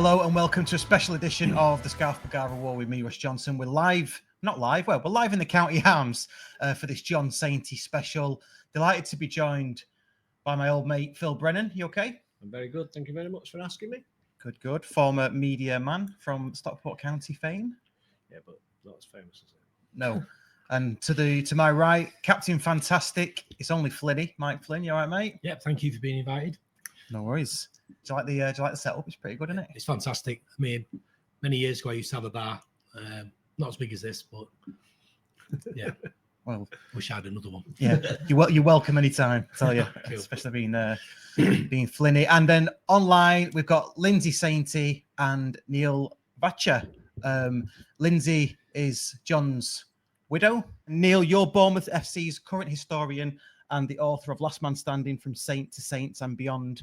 Hello and welcome to a special edition of the Scarf Bagara War with me, Russ Johnson. We're live in the County Arms for this John Sainty special. Delighted to be joined by my old mate, Phil Brennan. You okay? I'm very good. Thank you very much for asking me. Good. Former media man from Stockport County fame. Yeah, but not as famous as it. No. And to my right, Captain Fantastic. It's only Flinny, Mike Flynn. You all right, mate? Yeah, thank you for being invited. No worries. Do you like the setup? It's pretty good, isn't it? It's fantastic. I mean, many years ago, I used to have a bar. Not as big as this, but yeah. Well, wish I had another one. Yeah, you're welcome anytime. I tell you, Cool. Especially being Flynny. And then online, we've got Lindsay Sainty and Neil Vacher. Lindsay is John's widow. Neil, you're Bournemouth FC's current historian and the author of Last Man Standing: From Saint to Saints and Beyond,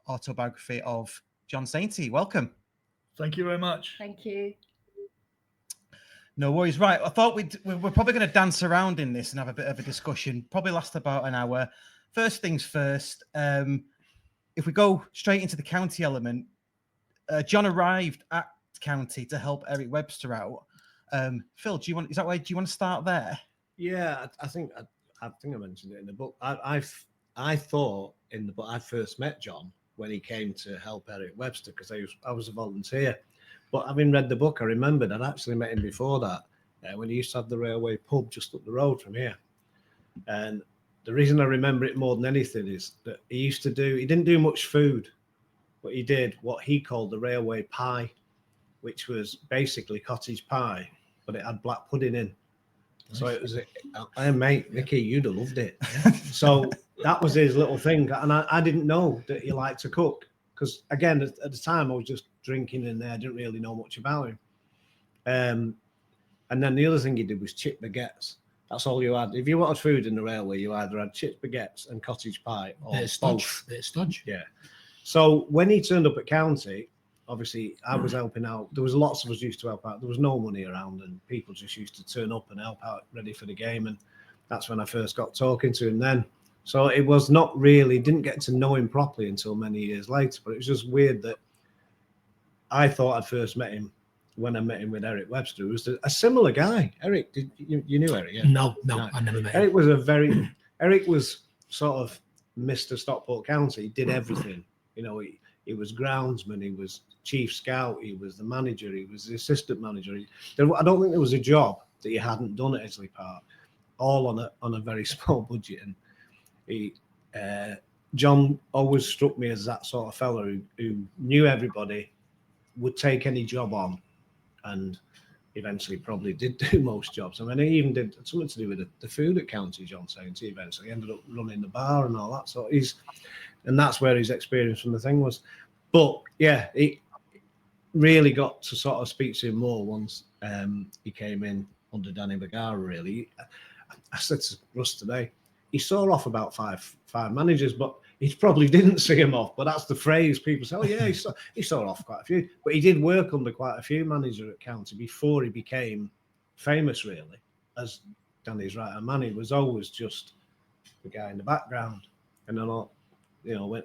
autobiography of John Sainty. Welcome. Thank you very much. Thank you. No worries. Right. I thought we're probably going to dance around in this and have a bit of a discussion. Probably last about an hour. First things first. If we go straight into the county element, John arrived at county to help Eric Webster out. Phil, do you want to start there? Yeah, I think I mentioned it in the book. I thought in the book I first met John when he came to help Eric Webster because I was a volunteer. But having read the book, I remembered I'd actually met him before that when he used to have the railway pub just up the road from here. And the reason I remember it more than anything is that he didn't do much food, but he did what he called the railway pie, which was basically cottage pie, but it had black pudding in. Nice. So it was, mate, Mickey, you'd have loved it. So that was his little thing. And I didn't know that he liked to cook. Because, again, at the time, I was just drinking in there. I didn't really know much about him. And then the other thing he did was chip baguettes. That's all you had. If you wanted food in the railway, you either had chips, baguettes and cottage pie. Or bit of stodge. Yeah. So when he turned up at county, obviously, I was helping out. There was lots of us used to help out. There was no money around, and people just used to turn up and help out ready for the game. And that's when I first got talking to him then. So it was not really, didn't get to know him properly until many years later, but it was just weird that I thought I'd first met him when I met him with Eric Webster, who was a similar guy. Eric, you knew Eric? Yeah? No, I never met him. Eric was sort of Mr. Stockport County. He did everything. You know, he was groundsman, he was chief scout, he was the manager, he was the assistant manager. I don't think there was a job that he hadn't done at Isley Park, all on a very small budget. And John always struck me as that sort of fella who knew everybody, would take any job on, and eventually probably did do most jobs. I mean, he even did something to do with the food at County, John Sainty. Eventually he ended up running the bar and all that. So and that's where his experience from the thing was. But yeah, he really got to sort of speak to him more once he came in under Danny Bagara, really. I said to Russ today, he saw off about five managers, but he probably didn't see him off. But that's the phrase people say. Oh yeah, he saw off quite a few. But he did work under quite a few managers at County before he became famous, really. As Danny's right-hand man, he was always just the guy in the background. And then,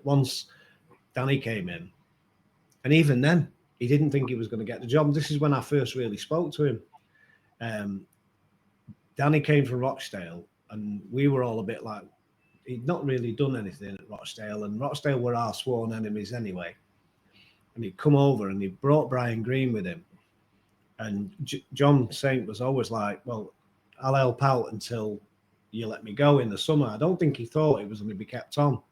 once Danny came in, and even then, he didn't think he was going to get the job. This is when I first really spoke to him. Danny came from Rochdale. And we were all a bit like, he'd not really done anything at Rochdale, and Rochdale were our sworn enemies anyway. And he'd come over and he brought Brian Green with him. And John Saint was always like, well, I'll help out until you let me go in the summer. I don't think he thought it was going to be kept on.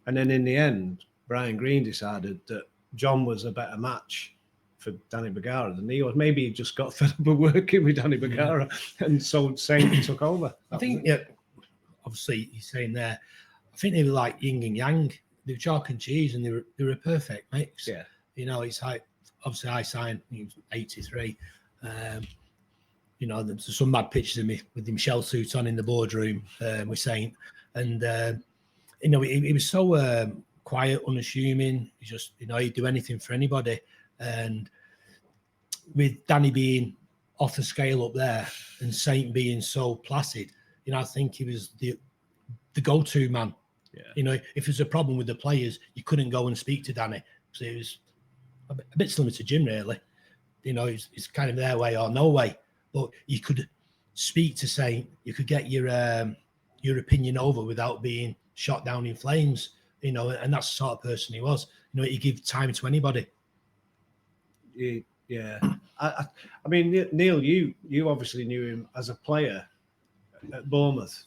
And then in the end, Brian Green decided that John was a better match for Danny Bagara than he was. Maybe he just got fed up of working with Danny Bagara, and so Sainty took over. I think, yeah, obviously you're saying there, I think they were like yin and yang. They were chalk and cheese, and they were a perfect mix. Yeah. You know, it's like, obviously I signed, he was 83. There's some mad pictures of me with him shell suit on in the boardroom with Saint. And, he was so quiet, unassuming. He just, he'd do anything for anybody. And with Danny being off the scale up there and Saint being so placid, I think he was the go-to man. Yeah. If there's a problem with the players, you couldn't go and speak to Danny. So it was a bit similar to Jim, really. It's kind of their way or no way. But you could speak to Saint, you could get your opinion over without being shot down in flames, and that's the sort of person he was. He give time to anybody. Yeah. I mean, Neil, you obviously knew him as a player at Bournemouth.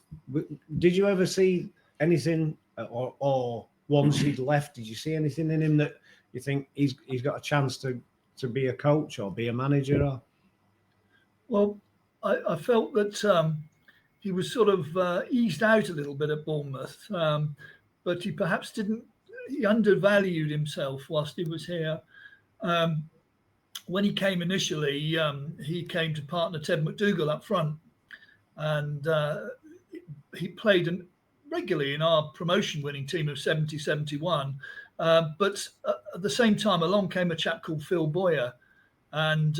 Did you ever see anything, or once he'd left, did you see anything in him that you think he's got a chance to be a coach or be a manager? Or? Well, I felt that he was sort of eased out a little bit at Bournemouth, but he perhaps he undervalued himself whilst he was here. When he came initially, he came to partner Ted McDougall up front, and he played regularly in our promotion-winning team of 70-71. But at the same time, along came a chap called Phil Boyer, and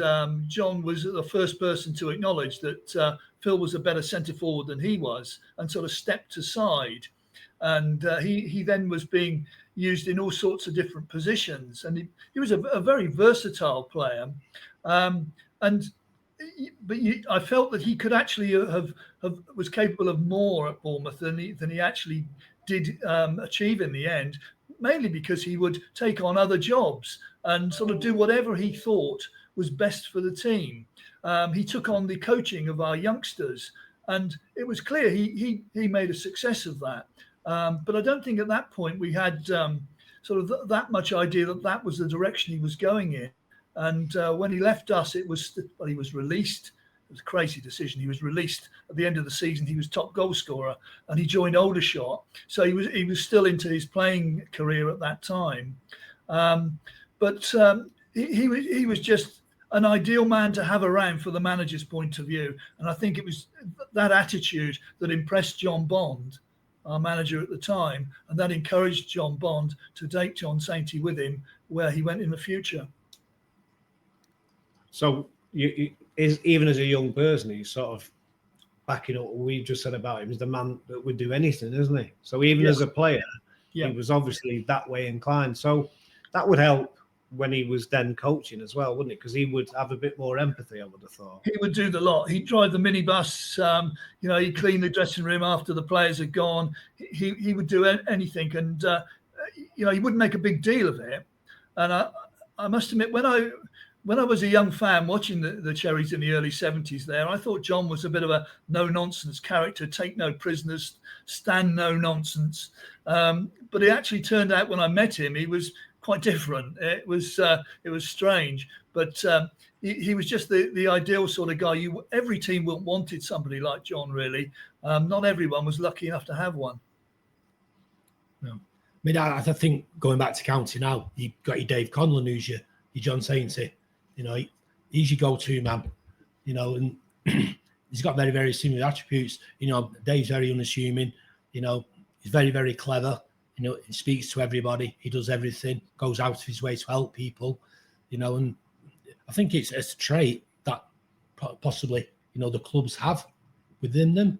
John was the first person to acknowledge that Phil was a better centre forward than he was, and sort of stepped aside. And he then was being used in all sorts of different positions, and he was a very versatile player. I felt that he could actually was capable of more at Bournemouth than he actually did achieve in the end, mainly because he would take on other jobs and sort of do whatever he thought was best for the team. He took on the coaching of our youngsters, and it was clear he made a success of that. But I don't think at that point we had sort of that much idea that was the direction he was going in. And when he left us, he was released. It was a crazy decision. He was released at the end of the season. He was top goal scorer, and he joined Aldershot. So he was still into his playing career at that time. But he was just an ideal man to have around for the manager's point of view. And I think it was that attitude that impressed John Bond, our manager at the time, and that encouraged John Bond to take John Sainty with him where he went in the future. So even as a young person, he's sort of backing up what we just said about him. He's the man that would do anything, isn't he? So even as a player, he was obviously that way inclined. So that would help when he was then coaching as well, wouldn't it? Because he would have a bit more empathy, I would have thought. He would do the lot. He'd drive the minibus. He'd clean the dressing room after the players had gone. He would do anything, and he wouldn't make a big deal of it. And I must admit, when I was a young fan watching the Cherries in the early 70s there, I thought John was a bit of a no-nonsense character, take no prisoners, stand no nonsense. But it actually turned out when I met him, he was quite different. It was strange, but he was just the ideal sort of guy. Every team wanted somebody like John, really. Not everyone was lucky enough to have one. No. I mean, I think going back to county now, you've got your Dave Conlon, who's your John Sainty. He's your go-to man. And he's got very, very similar attributes. Dave's very unassuming. He's very, very clever. He speaks to everybody. He does everything. Goes out of his way to help people. And I think it's a trait that possibly the clubs have within them.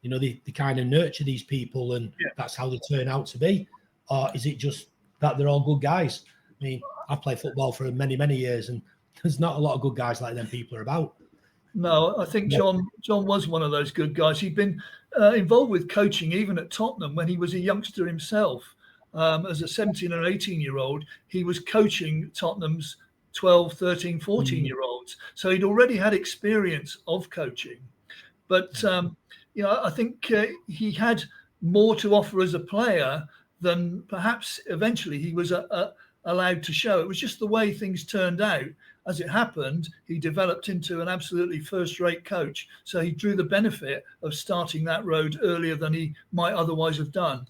They kind of nurture these people, and that's how they turn out to be. Or is it just that they're all good guys? I mean, I've played football for many, many years, and there's not a lot of good guys like them people are about. No, I think John was one of those good guys. He'd been involved with coaching even at Tottenham when he was a youngster himself. As a 17 or 18-year-old, he was coaching Tottenham's 12, 13, 14-year-olds. So he'd already had experience of coaching. But, I think he had more to offer as a player than perhaps eventually he was allowed to show. It was just the way things turned out. As it happened, he developed into an absolutely first-rate coach. So he drew the benefit of starting that road earlier than he might otherwise have done.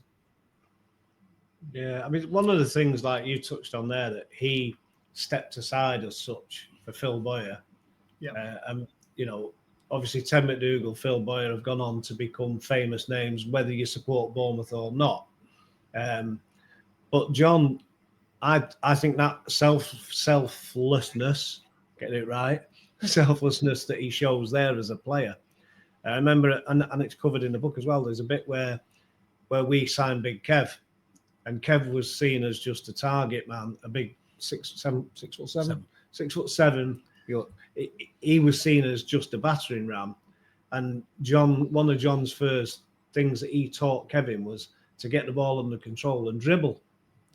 Yeah, I mean, one of the things like you touched on there, that he stepped aside as such for Phil Boyer. Yeah. Obviously Ted McDougall, Phil Boyer have gone on to become famous names, whether you support Bournemouth or not. But John, I think that selflessness, getting it right, selflessness that he shows there as a player. I remember, and it's covered in the book as well, there's a bit where we signed Big Kev, and Kev was seen as just a target man, a big 6'7", 6'7". He was seen as just a battering ram, and one of John's first things that he taught Kevin was to get the ball under control and dribble.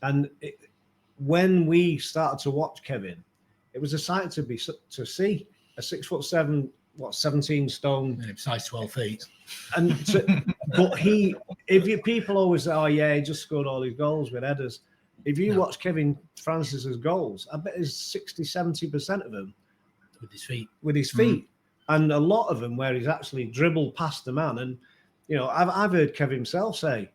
And when we started to watch Kevin, it was a sight to see a 6'7", 17 stone, size 12 feet. And people always say, "Oh yeah, he just scored all his goals with headers." If you watch Kevin Francis's goals, I bet there's 60-70% of them with his feet. And a lot of them where he's actually dribbled past the man. And I've heard Kev himself say,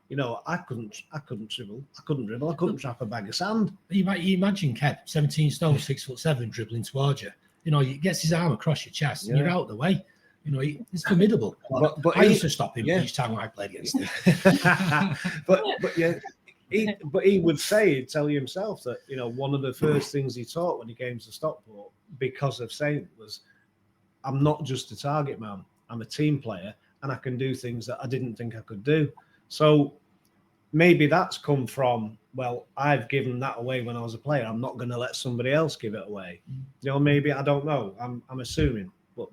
I couldn't dribble, I couldn't trap a bag of sand. You imagine Kev, 17 stone, 6'7", dribbling towards you. He gets his arm across your chest, and you're out of the way. He's formidable. But I used to stop him each time I played against him. But he would tell you himself that one of the first things he taught when he came to Stockport, because of Saint, was, I'm not just a target man, I'm a team player, and I can do things that I didn't think I could do. So maybe that's come from, well, I've given that away when I was a player, I'm not going to let somebody else give it away. Maybe, I don't know, I'm assuming. But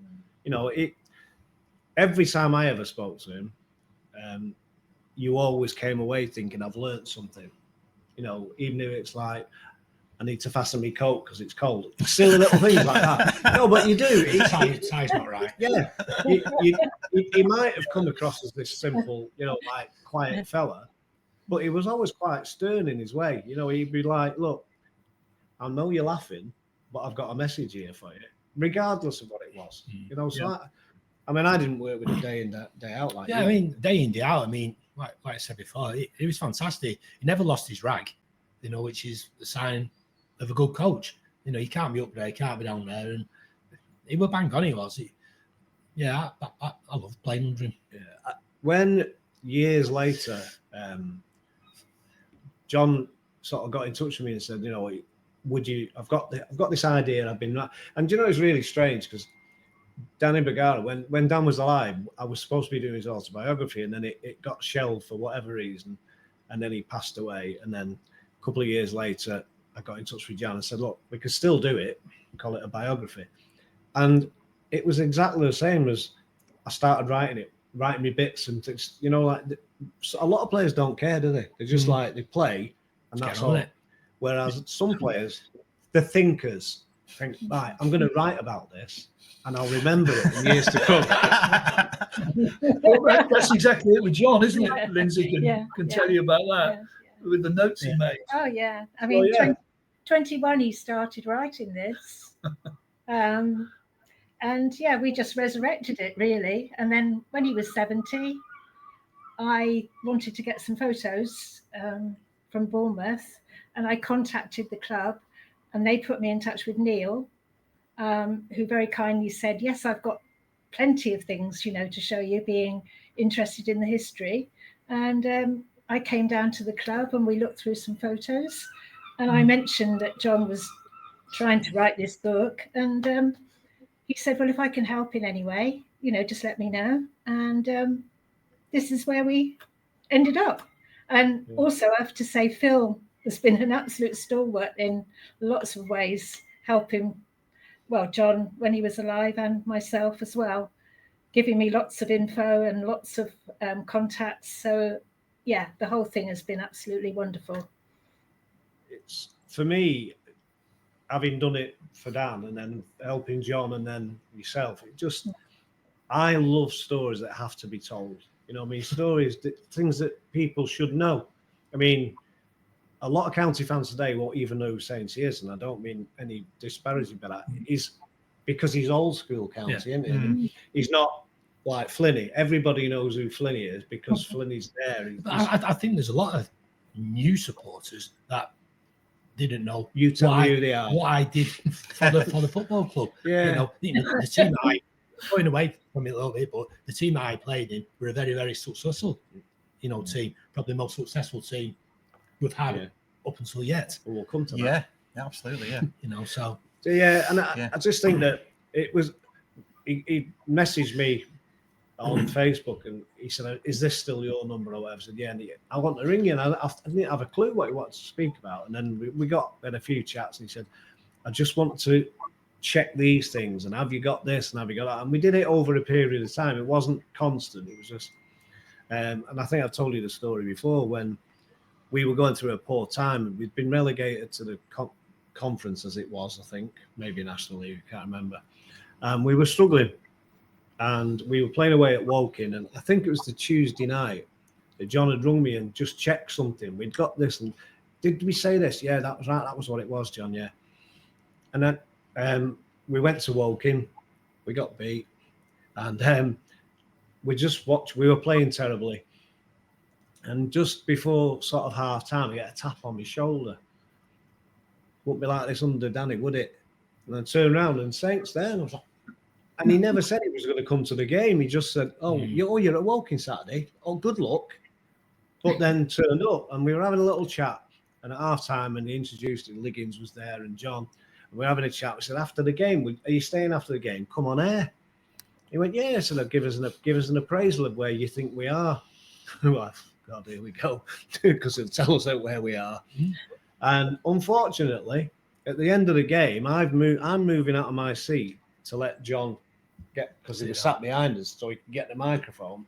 every time I ever spoke to him, you always came away thinking, I've learned something. Even if it's like, I need to fasten my coat because it's cold. Silly little things like that. No, but you do. Size not right. Yeah. He might have come across as this simple, quiet fella, but he was always quite stern in his way. He'd be like, look, I know you're laughing, but I've got a message here for you, regardless of what it was. I didn't work with him day in, day out like day in, day out. Like I said before, he was fantastic. He never lost his rag, which is the sign of a good coach. He can't be up there, he can't be down there. And he was bang on, he was. I love playing under him. Yeah. When years later, John sort of got in touch with me and said, would you, I've got this idea, I've been, and it's really strange because Danny Bagara, when Dan was alive, I was supposed to be doing his autobiography, and then it got shelved for whatever reason, and then he passed away. And then a couple of years later, I got in touch with Jan and said, look, we could still do it, call it a biography. And it was exactly the same as I started writing me bits and things, like a lot of players don't care, do they? They're just like, they play and that's all. Whereas some players, the thinkers, think, right, I'm going to write about this and I'll remember it in years to come. Well, that's exactly it with John, isn't it? Lindsay can tell you about that with the notes he made. Oh, yeah. 21 he started writing this. And we just resurrected it, really. And then when he was 70, I wanted to get some photos from Bournemouth, and I contacted the club, and they put me in touch with Neil, who very kindly said, yes, I've got plenty of things, to show you, being interested in the history. And I came down to the club and we looked through some photos, and I mentioned that John was trying to write this book, and he said, well, if I can help in any way, just let me know. And this is where we ended up. And also I have to say, Phil has been an absolute stalwart in lots of ways, helping, John when he was alive and myself as well, giving me lots of info and lots of contacts. So, the whole thing has been absolutely wonderful. It's, for me, having done it for Dan and then helping John and then yourself, I love stories that have to be told. Stories, things that people should know. A lot of county fans today won't even know who Sainty is, and I don't mean any disparity, but he's because he's old school county, isn't he? Mm-hmm. He's not like Flynny. Everybody knows who Flynny is because Flynny's there. I think there's a lot of new supporters that didn't know. You tell me who they are. What I did for the football club. Yeah. The team going away from it a little bit, but the team I played in were a very, very successful, team. Probably the most successful team we've had up until yet. We'll come to that. Yeah, absolutely. Yeah. So I just think that it was. He messaged me on Facebook, and he said, "Is this still your number or whatever?" I said, "Yeah." And I want to ring you, and I didn't have a clue what he wanted to speak about. And then we had a few chats, and he said, "I just want to check these things, and have you got this, and have you got that?" And we did it over a period of time. It wasn't constant. It was just, and I think I've told you the story before when we were going through a poor time, and we'd been relegated to the conference as it was, I think, maybe National League, I can't remember. We were struggling. And we were playing away at Woking, and I think it was the Tuesday night that John had rung me and just checked something. We'd got this, and did we say this? Yeah, that was right. That was what it was, John. Yeah. And then we went to Woking, we got beat, and we just watched. We were playing terribly, and just before sort of half time, I get a tap on my shoulder. Wouldn't be like this under Danny, would it? And I turned around and Saint's there, and I was like. And he never said he was going to come to the game. He just said, you're at Woking Saturday. Oh, good luck. But then turned up, and we were having a little chat. And at half-time, and he introduced it, Liggins was there and John. And we were having a chat. We said, after the game, are you staying after the game? Come on air. He went, yeah. I said, give us an appraisal of where you think we are. Well, God, here we go. Because it'll tell us where we are. And unfortunately, at the end of the game, I'm moving out of my seat to let John get, because he was sat behind us, so he could get the microphone.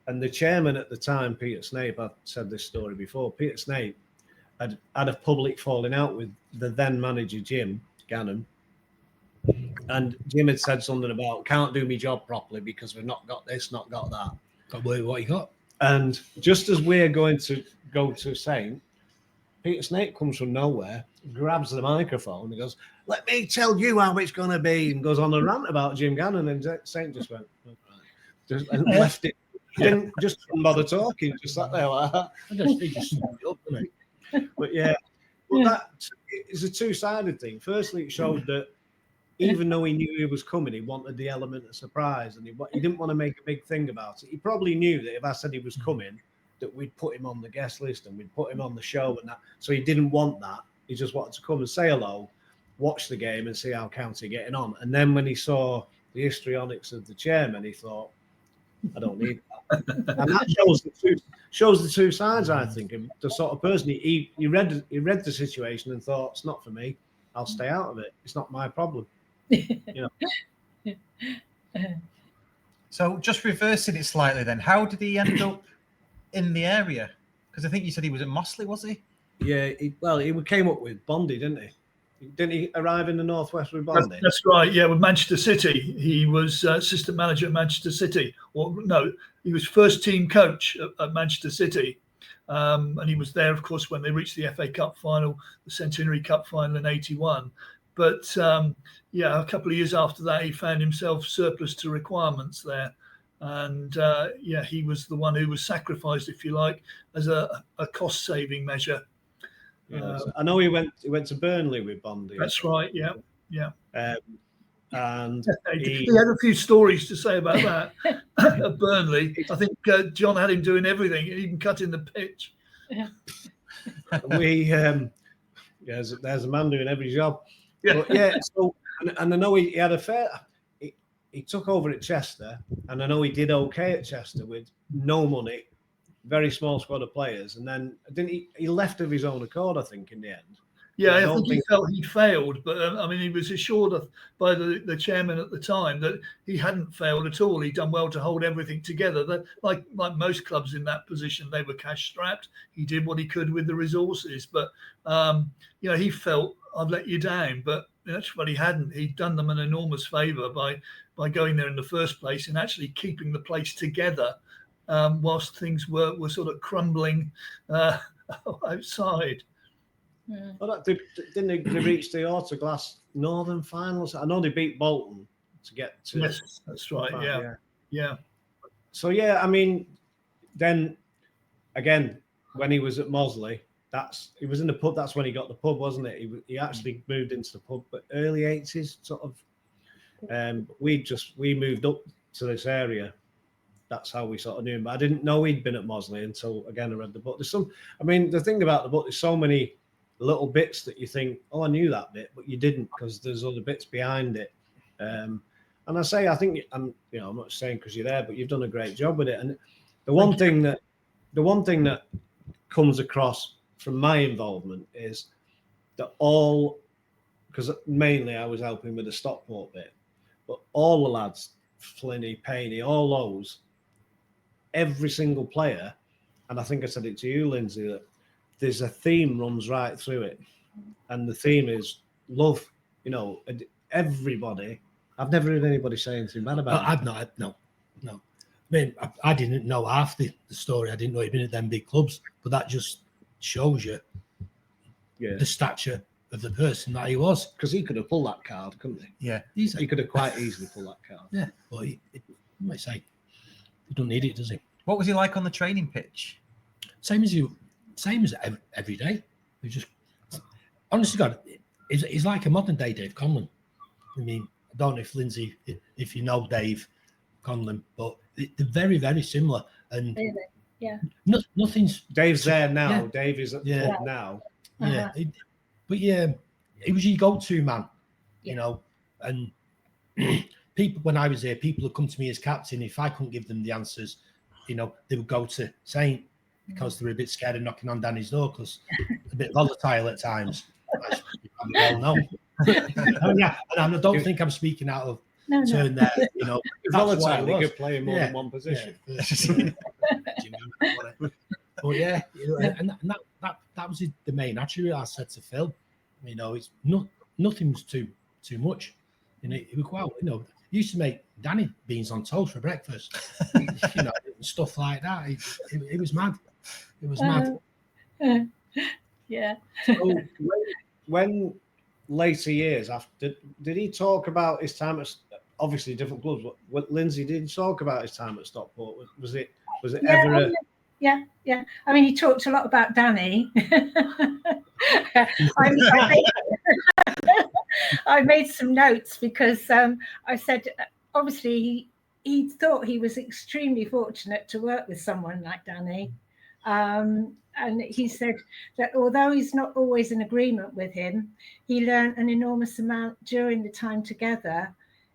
And the chairman at the time, Peter Snape, I've said this story before, Peter Snape had a public falling out with the then manager, Jim Gannon. And Jim had said something about, can't do my job properly because we've not got this, not got that. Got what you got. And just as we're going to go to Saint, Peter Snape comes from nowhere, grabs the microphone, and goes, "Let me tell you how it's going to be," and goes on a rant about Jim Gannon. And Saint just went, and left it. Didn't just bother talking, just sat there like that. He just summed it up, didn't he? But yeah, well, that is a two-sided thing. Firstly, it showed that even though he knew he was coming, he wanted the element of surprise, and he didn't want to make a big thing about it. He probably knew that if I said he was coming, that we'd put him on the guest list and we'd put him on the show and that. So he didn't want that. He just wanted to come and say hello, watch the game and see how County are getting on. And then when he saw the histrionics of the chairman, he thought, I don't need that. And that shows the two sides, I think. And the sort of person he read the situation and thought, it's not for me. I'll stay out of it. It's not my problem. You know. So just reversing it slightly then, how did he end up in the area? Because I think you said he was at Mossley, was he? Yeah, he came up with Bondi, didn't he? Didn't he arrive in the Northwest with Bondi? That's right, yeah, with Manchester City. He was assistant manager at Manchester City. Or no, he was first team coach at Manchester City. And he was there, of course, when they reached the FA Cup final, the Centenary Cup final in 81. But a couple of years after that, he found himself surplus to requirements there. And he was the one who was sacrificed, if you like, as a cost-saving measure. I know he went to Burnley with Bondi. That's right. Yeah. And he had a few stories to say about that at Burnley. I think John had him doing everything, even cutting the pitch. There's a man doing every job. Yeah. But yeah. So, and I know he had a fair. He took over at Chester, and I know he did okay at Chester with no money, very small squad of players, and then he left of his own accord, I think, in the end. Yeah, I think he felt he'd failed, but he was assured by the chairman at the time that he hadn't failed at all. He'd done well to hold everything together. That, like most clubs in that position, they were cash strapped. He did what he could with the resources, but he felt, I'd let you down, but actually he hadn't. He'd done them an enormous favour by going there in the first place and actually keeping the place together whilst things were sort of crumbling outside. Mm. Well, didn't they reach the Autoglass Northern finals? I know they beat Bolton to get to. Yes, that's right. Yeah. So then again, when he was at Mossley, he was in the pub. That's when he got the pub, wasn't it? He actually moved into the pub, but early 80s sort of. We moved up to this area. That's how we sort of knew him. But I didn't know he'd been at Mossley until again I read the book. The thing about the book, there's so many little bits that you think, oh, I knew that bit, but you didn't because there's other bits behind it. And And I say, I think, I'm not saying because you're there, but you've done a great job with it. And the one thing that comes across from my involvement is that because mainly I was helping with the Stockport bit, but all the lads, Flynny, Payne, all those, every single player, and I think I said it to you, Lindsay, that there's a theme runs right through it. And the theme is love, everybody. I've never heard anybody say anything bad about it. I've not, no. I mean, I didn't know half the story. I didn't know he'd been at them big clubs, but that just shows you the stature of the person that he was. Because he could have pulled that card, couldn't he? Yeah. He could have quite easily pulled that card. Yeah, but he might say he don't need it, does he? What was he like on the training pitch? Same as every day. We just, honestly, God, he's like a modern day Dave Conlon. I mean, I don't know if Lindsay, if you know Dave Conlon, but they're very, very similar. And nothing's. Dave's there now. Yeah. Dave is at the club now. Yeah, but he was your go-to man, and people, when I was there, people would come to me as captain. If I couldn't give them the answers, they would go to Saint because they were a bit scared of knocking on Danny's door because a bit volatile at times. As you well know. And I don't think I'm speaking out of turn there. Volatile, they could play in more than one position. But and that was the main attribute I said to Phil. It's nothing was too much. It was quite, he used to make Danny beans on toast for breakfast. Stuff like that. It was mad. It was mad. Yeah. So when later years after, did he talk about his time at obviously different clubs? What Lindsay did talk about his time at Stockport? Was it ever? Yeah. I mean, he talked a lot about Danny. I made some notes because I said, obviously, he thought he was extremely fortunate to work with someone like Danny. And he said that although he's not always in agreement with him, he learned an enormous amount during the time together,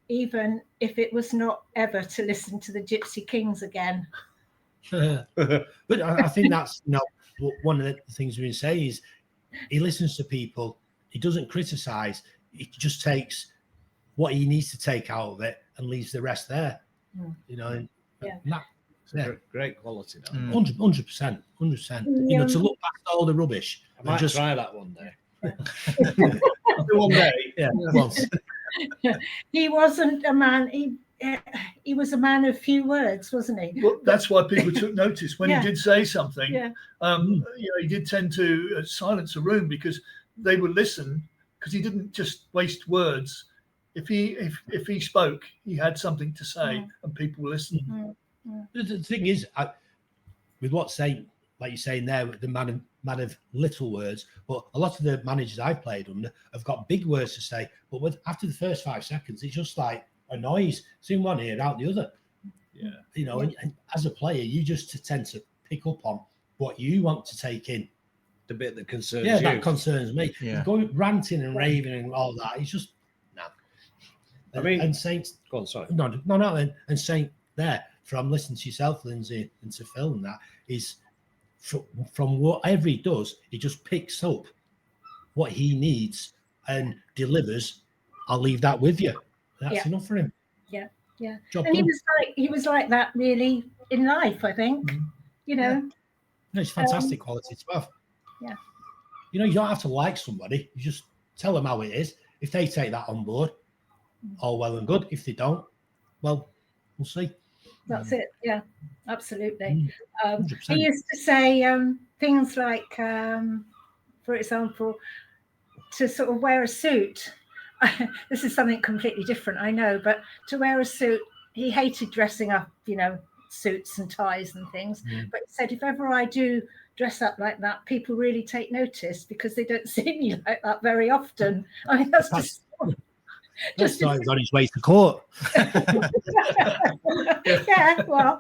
even if it was not ever to listen to the Gypsy Kings again. But I think that's one of the things we say is he listens to people. He doesn't criticize. He just takes what he needs to take out of it and leaves the rest there. Great quality. 100%. To look past all the rubbish. I might just try that one day. One day. Yeah, once. He wasn't a man. He was a man of few words, wasn't he? Well, that's why people took notice when he did say something. Yeah. He did tend to silence a room because they would listen because he didn't just waste words. If he spoke, he had something to say, and people listened. The thing is, with what Saint, like you're saying there, the man of little words, but a lot of the managers I've played under have got big words to say, but after the first 5 seconds, it's just like a noise. Soon one ear, out the other. Yeah. And as a player, you just tend to pick up on what you want to take in. The bit that concerns you. that concerns me. Yeah. Going ranting and raving and all that, it's just I mean, and Saint. Go on, sorry. No. And Saint there, from listening to yourself, Lindsay, and to Phil, and that is from whatever he does, he just picks up what he needs and delivers. I'll leave that with you. That's enough for him. Yeah. Job And done. he was like that really in life, I think. No, it's fantastic quality to have. Yeah. You don't have to like somebody. You just tell them how it is. If they take that on board, all well and good. If they don't, well, we'll see. That's it. Yeah, absolutely. 100%. He used to say things like, for example, to sort of wear a suit. This is something completely different, I know, but to wear a suit, he hated dressing up, suits and ties and things. But he said, if ever I do dress up like that, people really take notice because they don't see me like that very often. I mean, that's just not on his way to court. Yeah, well.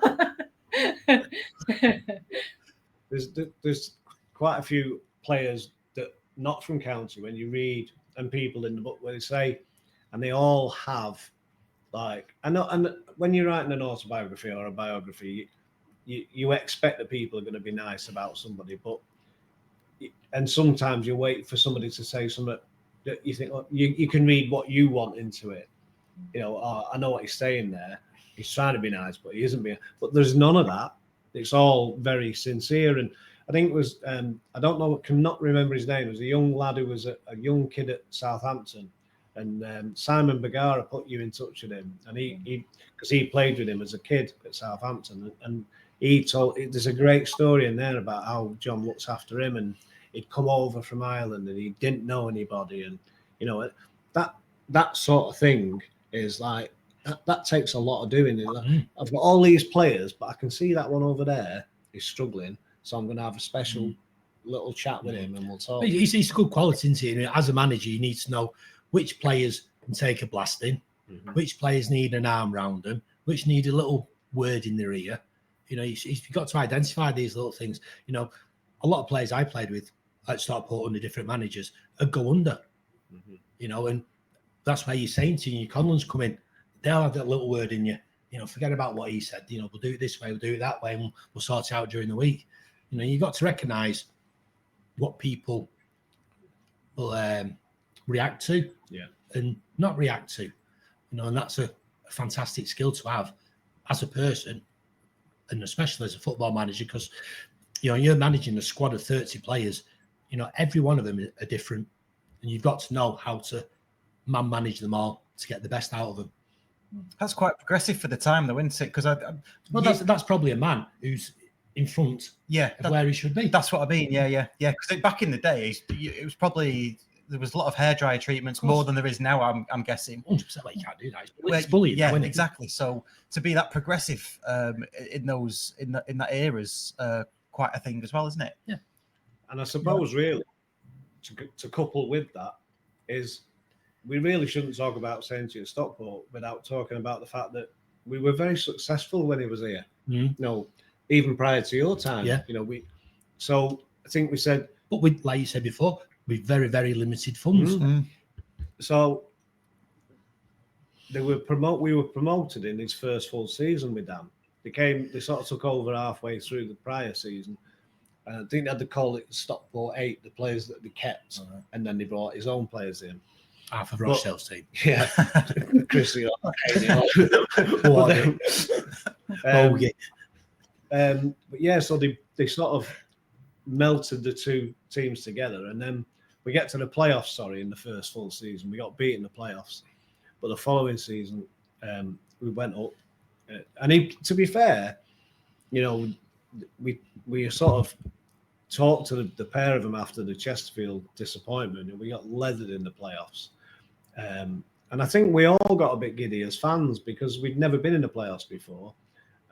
There's quite a few players that not from county when you read and people in the book where they say, and they all have Like, I know, and when you're writing an autobiography or a biography, you expect that people are going to be nice about somebody, and sometimes you wait for somebody to say something that you think, oh, you can read what you want into it. You know, oh, I know what he's saying there. He's trying to be nice, but he isn't being. But there's none of that. It's all very sincere. And I think it was, I don't know, cannot remember his name. It was a young lad who was a young kid at Southampton. And Simon Bagara put you in touch with him. And because he played with him as a kid at Southampton. And he told, there's a great story in there about how John looks after him. And he'd come over from Ireland and he didn't know anybody. And, you know, that sort of thing is like, that takes a lot of doing. I've got all these players, but I can see that one over there is struggling. So I'm going to have a special little chat with him and we'll talk. It's good quality, isn't it? As a manager, you need to know which players can take a blasting, which players need an arm round them, which need a little word in their ear. You know, you've got to identify these little things. You know, a lot of players I played with at Stockport under different managers would go under, you know, and that's where your Sainty and your Conlons come in. They'll have that little word in you. You know, forget about what he said. You know, we'll do it this way, we'll do it that way, and we'll sort it out during the week. You know, you've got to recognise what people will react to and not react to. You know, and that's a fantastic skill to have as a person and especially as a football manager because, you know, you're managing a squad of 30 players. You know, every one of them are different and you've got to know how to manage them all to get the best out of them. That's quite progressive for the time, though, isn't it? Because that's probably a man who's in front of where he should be. That's what I mean. Yeah. Because back in the day, it was probably there was a lot of hairdryer treatments more than there is now. I'm guessing. 100%. Like, you can't do that. It's bullying. Yeah, exactly. So to be that progressive in that era is quite a thing as well, isn't it? Yeah. And I suppose really to couple with that is. We really shouldn't talk about Sainty at Stockport without talking about the fact that we were very successful when he was here. You know, even prior to your time. Yeah. You know, so I think we said, but like you said before, with very, very limited funds. So we were promoted in his first full season with them. They sort of took over halfway through the prior season. And I think they had to call it Stockport 8, the players that they kept, and then they brought his own players in. Half of Rochdale's team. Yeah. Chrissy. But yeah, so they sort of melted the two teams together. And then we get to the playoffs, in the first full season. We got beat in the playoffs. But the following season, we went up. And to be fair, you know, we sort of talked to the pair of them after the Chesterfield disappointment, and we got leathered in the playoffs. And I think we all got a bit giddy as fans because we'd never been in the playoffs before.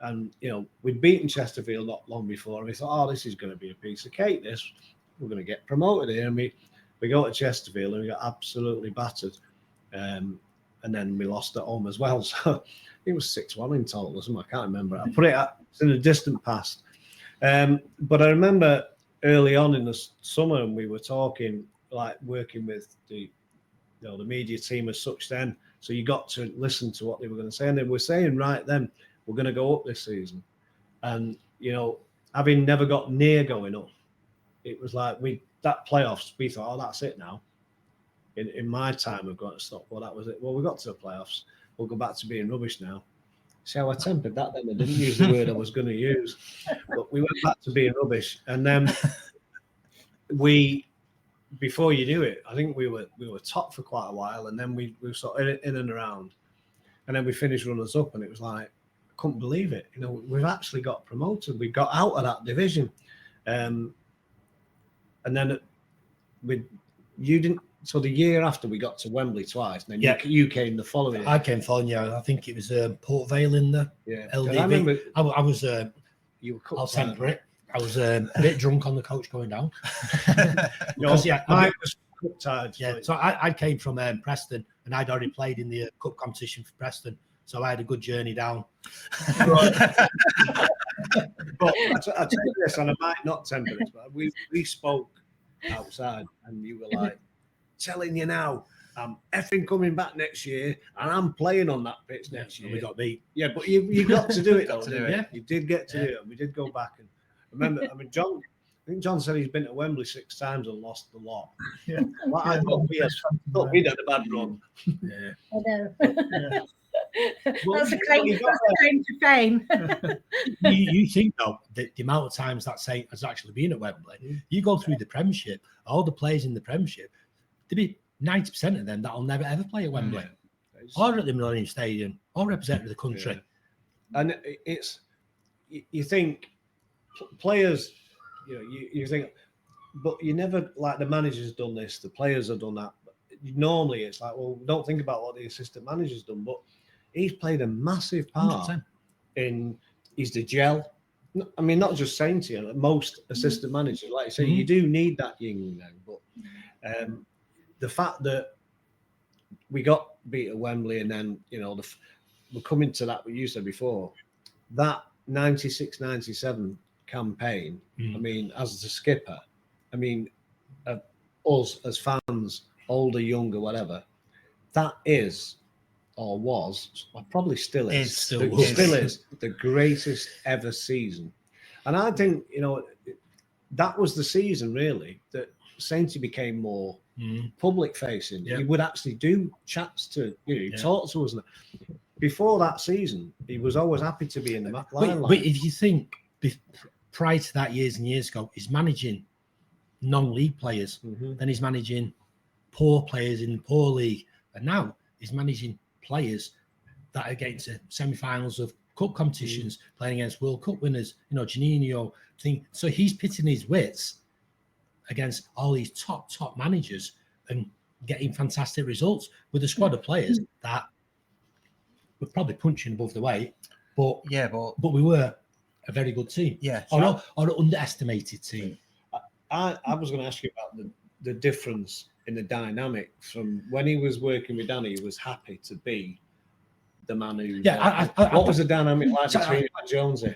And, you know, we'd beaten Chesterfield not long before, and we thought, this is going to be a piece of cake, this. We're going to get promoted here. And we go to Chesterfield and we got absolutely battered. And then we lost at home as well. So it was 6-1 in total or something. I can't remember. I put it's in the distant past. But I remember early on in the summer, and we were talking, like working with the media team as such then. So you got to listen to what they were going to say. And they were saying right then, we're going to go up this season. And, you know, having never got near going up, it was like that playoffs, we thought, that's it now. In my time of going to Stockport, that was it. Well, we got to the playoffs. We'll go back to being rubbish now. See how I tempered that then? I didn't use the word I was going to use. But we went back to being rubbish. And then before you knew it, I think we were top for quite a while. And then we were sort of in and around. And then we finished runners up, and it was like, I couldn't believe it. You know, we've actually got promoted. We got out of that division. And then you didn't. So the year after, we got to Wembley twice, and then you came the following year. I came following year. I think it was Port Vale in the LDV. I remember I was you were I'll temper it. I was a bit drunk on the coach going down. Because I was cup tired. Yeah, so I came from Preston, and I'd already played in the cup competition for Preston, so I had a good journey down. But I tell you this, and I might not temper this, but we spoke outside, and you were like, telling you now, I'm effing coming back next year, and I'm playing on that pitch next year. We got beat. Yeah, but you got to do it though. to do didn't you? You did get to do it. We did go back and remember. I mean, John. I think John said he's been to Wembley 6 times and lost the lot. Yeah. Well, I thought we'd had a bad run. Yeah. I know. Well, That's a claim to fame. you think though the amount of times that Saint has actually been at Wembley, you go through the Premiership, all the players in the Premiership, there'd be 90% of them that'll never ever play at Wembley, or at the Millennium Stadium, or represent the country. Yeah. And it's you think players, you think, but you never, like, the manager's done this, the players have done that. Normally it's like, well, don't think about what the assistant manager's done, but he's played a massive part 100%. in, he's the gel. I mean, not just Sainty, most assistant managers, like I say, you do need that yin and yang, but the fact that we got beat at Wembley and then, we're coming to that, what you said before, that 96-97 campaign, I mean, as the skipper, I mean, us as fans, older, younger, whatever, that is, or was, or probably still is, still is the greatest ever season. And I think, that was the season really that Sainty became more public facing. He would actually do chats to, talk to us. Before that season, he was always happy to be in the limelight. But if you think prior to that, years and years ago, he's managing non-league players, then he's managing poor players in the poor league, and now he's managing players that are getting to semi-finals of cup competitions, playing against World Cup winners, Janino thing. So he's pitting his wits against all these top managers and getting fantastic results with a squad of players that were probably punching above the weight, but we were a very good team, or an underestimated team. I was going to ask you about the difference in the dynamic from when he was working with Danny. He was happy to be the man who. What was the dynamic like between Jonesy?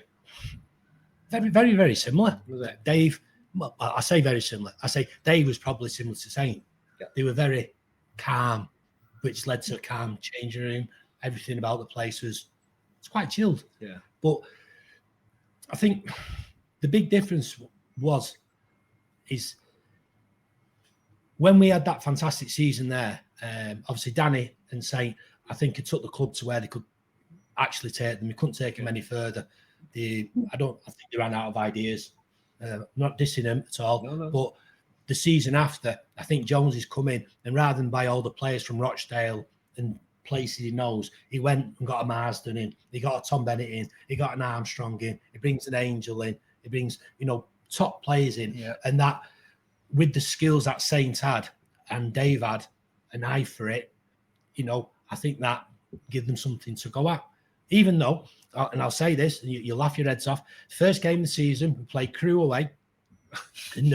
Very, very, very similar. Was it? Dave, well, I say very similar. I say Dave was probably similar to Saint. Yeah. They were very calm, which led to a calm changing room. Everything about the place was quite chilled. Yeah. But I think the big difference is when we had that fantastic season there, obviously Danny and Saint, I think it took the club to where they could actually take them. We couldn't take them any further. I think they ran out of ideas. Not dissing them at all, but the season after, I think Jones is coming, and rather than buy all the players from Rochdale and places he knows, he went and got a Marsden in, he got a Tom Bennett in, he got an Armstrong in, he brings an Angel in, he brings top players in, and that with the skills that Saint had and Dave had an eye for it, I think that give them something to go at. Even though, and I'll say this, and you'll laugh your heads off, first game of the season, we played Crewe away, and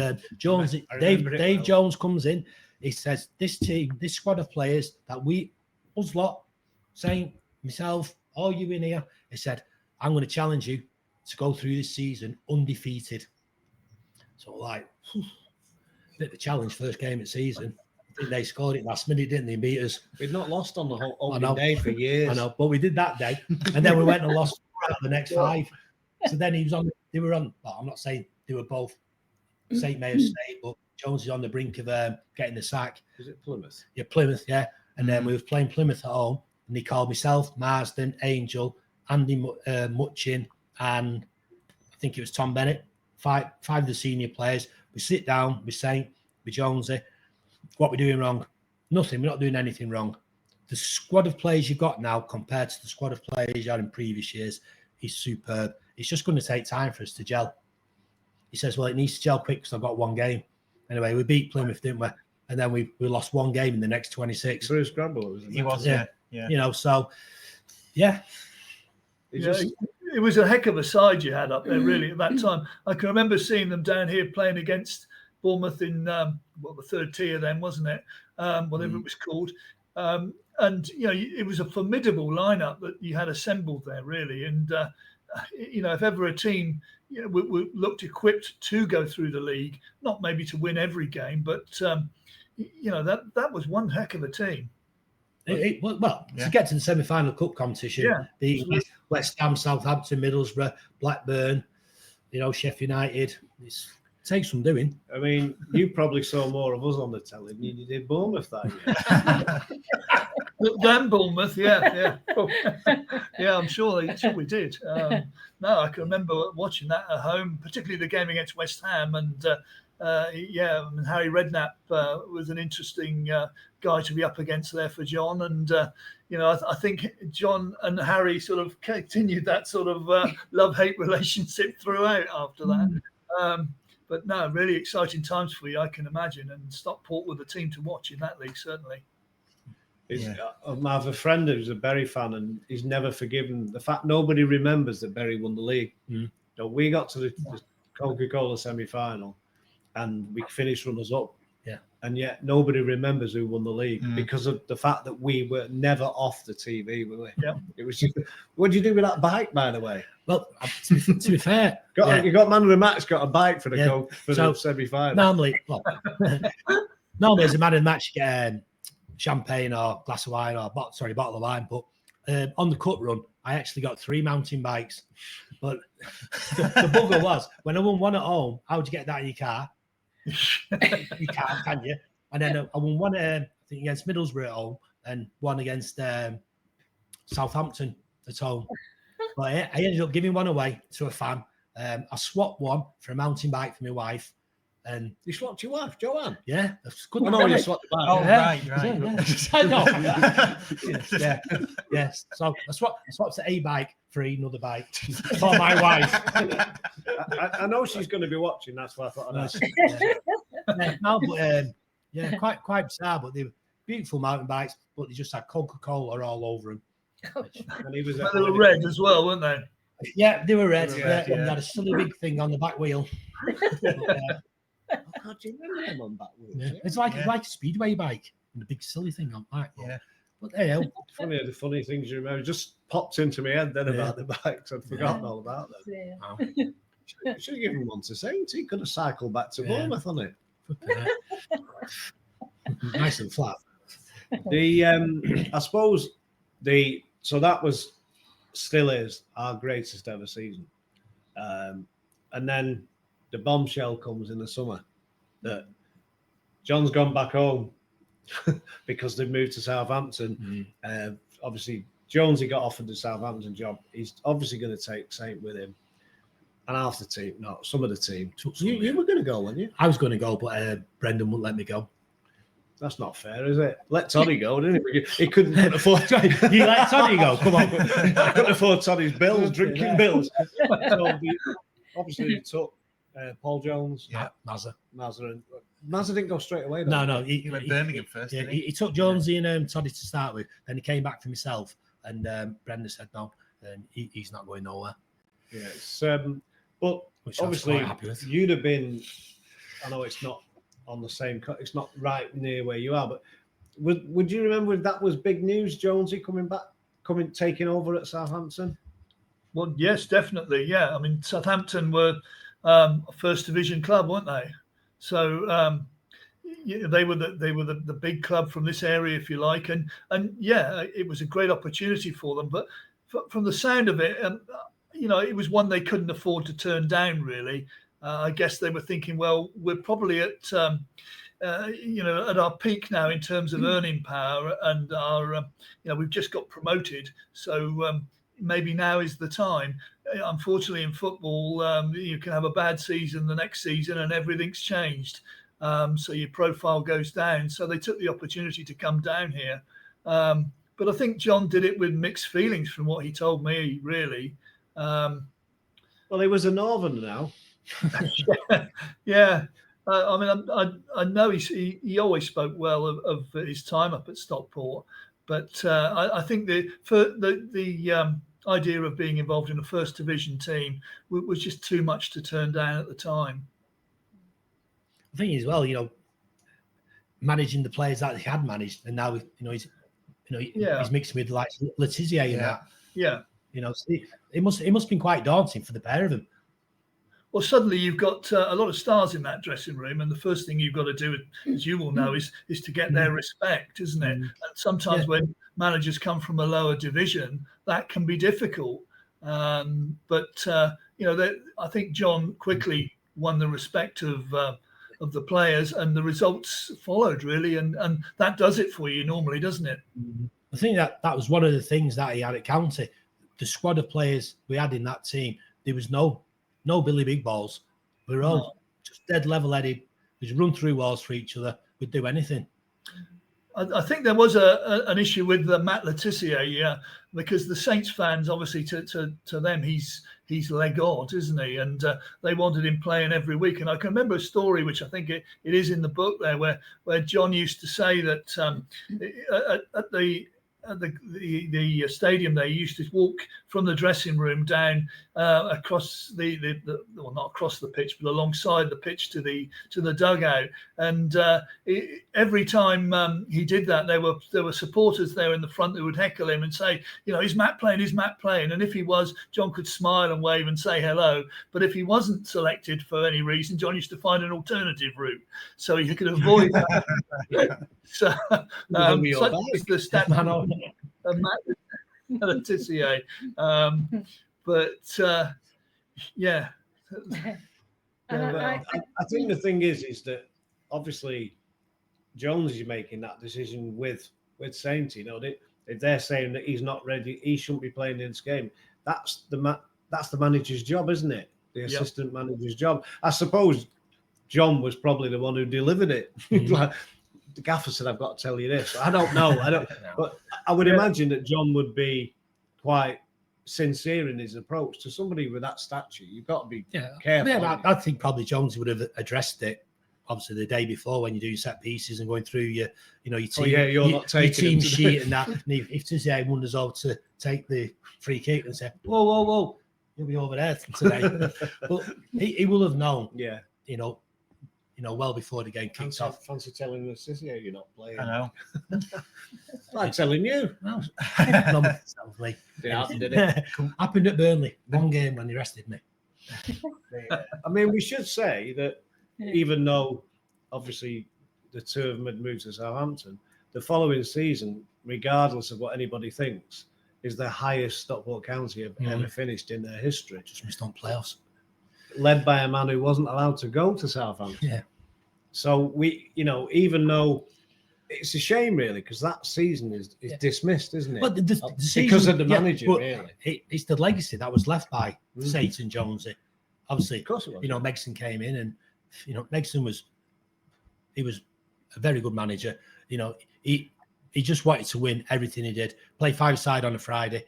Dave Jones comes in, he says, this team, this squad of players that us lot, Saint, myself, all you in here, he said, I'm going to challenge you to go through this season undefeated. So bit of a challenge, first game of the season. I think they scored it last minute, didn't they? Beat us. We'd not lost on the whole opening day for years. I know, but we did that day, and then we went and lost the next 5. So then they were on. Well, I'm not saying they were both. Saint may have stayed, but Jones is on the brink of getting the sack. Was it Plymouth? Yeah, Plymouth. Yeah, and then we were playing Plymouth at home, and he called myself, Marsden, Angel, Andy Muchin, and I think it was Tom Bennett. 5 of the senior players. We sit down, we Saint, we Jonesy. What we're doing wrong? Nothing. We're not doing anything wrong. The squad of players you've got now compared to the squad of players you had in previous years is superb. It's just going to take time for us to gel. He says, well, it needs to gel quick because I've got one game. Anyway, we beat Plymouth, didn't we? And then we lost one game in the next 26. Bruce Scramble, wasn't it? He was, yeah. So, yeah. It was a heck of a side you had up there, really, at that time. I can remember seeing them down here playing against Bournemouth in, the third tier then, wasn't it? Whatever it was called. And, it was a formidable lineup that you had assembled there, really. And, if ever a team looked equipped to go through the league, not maybe to win every game, but, that was one heck of a team. To get to the semi-final cup competition, the West Ham, Southampton, Middlesbrough, Blackburn, Sheffield United, it takes some doing. I mean, you probably saw more of us on the telly than you did Bournemouth that year. Then Bournemouth, yeah. I'm sure we did. No, I can remember watching that at home, particularly the game against West Ham, and Harry Redknapp was an interesting guy to be up against there for John, and I think John and Harry sort of continued that sort of love-hate relationship throughout after that. But no, really exciting times for you, I can imagine, and Stockport were the team to watch in that league, certainly. I have a friend who's a Bury fan, and he's never forgiven the fact nobody remembers that Bury won the league. We got to the Coca-Cola semi-final, and we finished runners-up. And yet nobody remembers who won the league because of the fact that we were never off the TV, were we? Yeah. It was just, what did you do with that bike, by the way? Well, to be fair, you got man of the match got a bike for the semi-final. Normally, as a man of the match, you get champagne or glass of wine or bottle of wine. But on the cup run, I actually got 3 mountain bikes. But the bugger was, when I won one at home, how'd you get that in your car? You can't, can you? And then I won one, I think, against Middlesbrough at home and one against Southampton at home. But I ended up giving one away to a fan. I swapped one for a mountain bike for my wife. And you swapped your wife, Joanne? Yeah, that's good. You swapped the bike. Oh, right. I know. Yes. So I swapped a bike for another bike for my wife. I know she's going to be watching. That's why I thought I'd ask. Quite bizarre. But they were beautiful mountain bikes, but they just had Coca-Cola all over them. And he was they were red as well, weren't they? Yeah, they were red. And they had a silly big thing on the back wheel. How do you remember them on back wheels? Yeah. It's like a speedway bike and a big silly thing on back. Yeah. But the funny things you remember just popped into my head then about the bikes. I'd forgotten all about them. Yeah. Wow. Should have given him one to Sainty. He could have cycled back to Bournemouth on it. Nice and flat. I suppose so that was still is our greatest ever season. And then the bombshell comes in the summer that John's gone back home because they've moved to Southampton. Obviously, Jonesy got offered the Southampton job. He's obviously going to take Saint with him. And half the team, no, some of the team. You were going to go, weren't you? I was going to go, but Brendan wouldn't let me go. That's not fair, is it? Let Toddy go, didn't he? He couldn't afford. You let Toddy go? Come on. I couldn't afford Toddy's bills, drinking bills. So obviously, he took Paul Jones, Mazza. Mazza didn't go straight away. No. He went Birmingham first. Yeah, he took Jonesy and Toddy to start with. Then he came back for himself, and Brendan said no, he's not going nowhere. Yeah, but which obviously you'd have been. I know it's not on the same. It's not right near where you are, but would you remember if that was big news? Jonesy taking over at Southampton. Well, yes, definitely. Yeah, I mean Southampton were a first division club, weren't they? So they were the big club from this area, if you like, and it was a great opportunity for them. But from the sound of it, it was one they couldn't afford to turn down. Really, I guess they were thinking, well, we're probably at at our peak now in terms of earning power, and our we've just got promoted, so maybe now is the time. Unfortunately, in football, you can have a bad season the next season and everything's changed. So your profile goes down. So they took the opportunity to come down here. But I think John did it with mixed feelings from what he told me, really. Well, he was a Northerner now. Yeah. I mean, I know he always spoke well of his time up at Stockport. But I think the idea of being involved in a first division team was just too much to turn down at the time. I think as well, managing the players that he had managed, and now he's mixing with like Letizia and that. Yeah. It must have been quite daunting for the pair of them. well, suddenly you've got a lot of stars in that dressing room, and the first thing you've got to do, as you will know, is to get their respect, isn't it? And sometimes when managers come from a lower division, that can be difficult. But I think John quickly won the respect of the players, and the results followed really, and that does it for you normally, doesn't it? I think that was one of the things that he had at County. The squad of players we had in that team, there was no Billy Big Balls. We were all just dead level-headed. We'd run through walls for each other. We'd do anything. I think there was an issue with Matt Le Tissier, because the Saints fans, obviously, to them, he's legord, isn't he? And they wanted him playing every week. And I can remember a story, which I think it is in the book there, where John used to say that at the stadium, they used to walk from the dressing room down across well, not across the pitch, but alongside the pitch to the dugout. And every time he did that, there were supporters there in the front that would heckle him and say, is Matt playing? Is Matt playing? And if he was, John could smile and wave and say hello. But if he wasn't selected for any reason, John used to find an alternative route so he could avoid that. So such is the stat of Matt Le Tissier. I think the thing is that obviously Jones is making that decision with Sainty. If they're saying that he's not ready, he shouldn't be playing in this game. That's the manager's job, isn't it? The assistant manager's job. I suppose John was probably the one who delivered it. The gaffer said, "I've got to tell you this." I don't know. But I would imagine that John would be quite sincere in his approach to somebody with that stature. You've got to be careful. Yeah, I think probably Jones would have addressed it. Obviously, the day before when you're doing set pieces and going through your team, your team sheet and that. And if Tissier wanders over to take the free kick and say, "Whoa, you'll be over there today," but he will have known. Yeah, well before the game kicks off. Fancy telling the Tissier you're not playing. I know. I'm telling you. No, me. Did it? Happened at Burnley. One game when he arrested me. I mean, we should say that even though obviously the two of them had moved to Southampton, the following season, regardless of what anybody thinks, is the highest Stockport County have ever finished in their history. Just missed on playoffs. Led by a man who wasn't allowed to go to Southampton. Yeah. So we, even though it's a shame really, because that season is dismissed, isn't it? But the season, because of the manager, really. It's the legacy that was left by Sainty and Jonesy. Obviously, of course it was. Megson came in, and Megson was a very good manager. He just wanted to win everything he did. Play 5-side on a Friday.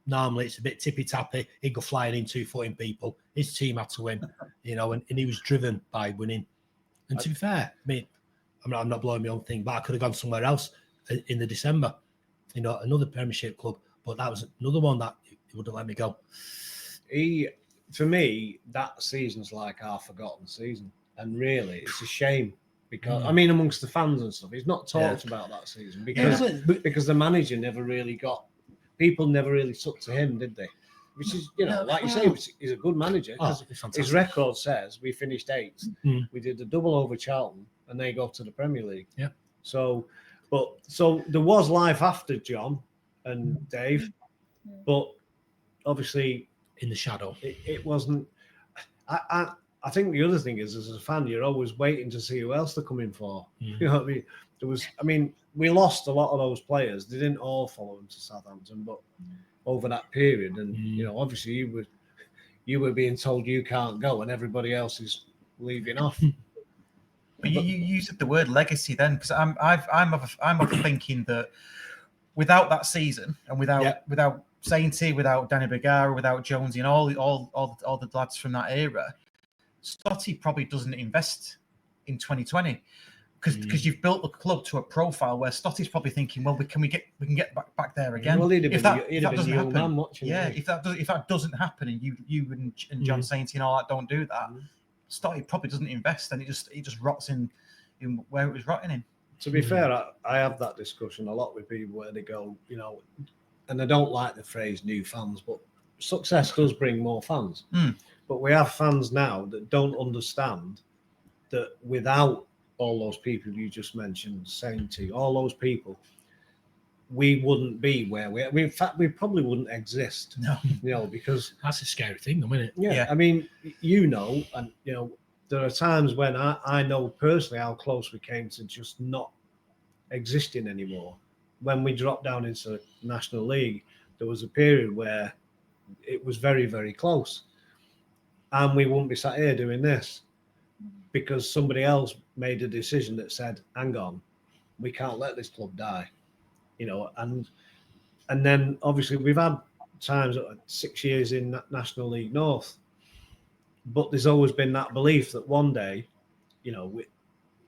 Normally it's a bit tippy-tappy. He'd go flying in 2-footing people. His team had to win, and he was driven by winning. And to be fair, I'm not blowing my own thing, but I could have gone somewhere else in the December, another Premiership club. But that was another one that he wouldn't let me go. For me, that season's like our forgotten season. And really, it's a shame because, amongst the fans and stuff, he's not talked about that season because the manager never really people never really took to him, did they? Which is, like you say, he's a good manager. His record says we finished 8th. We did the double over Charlton and they go to the Premier League. Yeah. So there was life after John and Dave, but obviously in the shadow, it wasn't. I think the other thing is, as a fan, you're always waiting to see who else they're coming for. You know what I mean? We lost a lot of those players. They didn't all follow him to Southampton, but over that period, and obviously you were being told you can't go, and everybody else is leaving off. But you used the word legacy then, because I'm of thinking that without that season and without Sainty, without Danny Bagara, without Jonesy, and all the lads from that era, Stotty probably doesn't invest in 2020 because you've built the club to a profile where Stotty's probably thinking, well, we can get back there again. Well, if that doesn't happen, man if that doesn't happen, and you and John Sainty and all that don't do that, Stotty probably doesn't invest, and it just rots in where it was rotting in. To be fair, I have that discussion a lot with people where they go, and I don't like the phrase new fans, but success does bring more fans. But we have fans now that don't understand that without all those people you just mentioned, Sainty, all those people, we wouldn't be where we are. In fact, we probably wouldn't exist. No. Because that's a scary thing, though, isn't it? Yeah. I mean, and there are times when I know personally how close we came to just not existing anymore. When we dropped down into National League, there was a period where it was very, very close. And we wouldn't be sat here doing this because somebody else made a decision that said, hang on, we can't let this club die. And then obviously we've had times 6 years in National League North, but there's always been that belief that one day,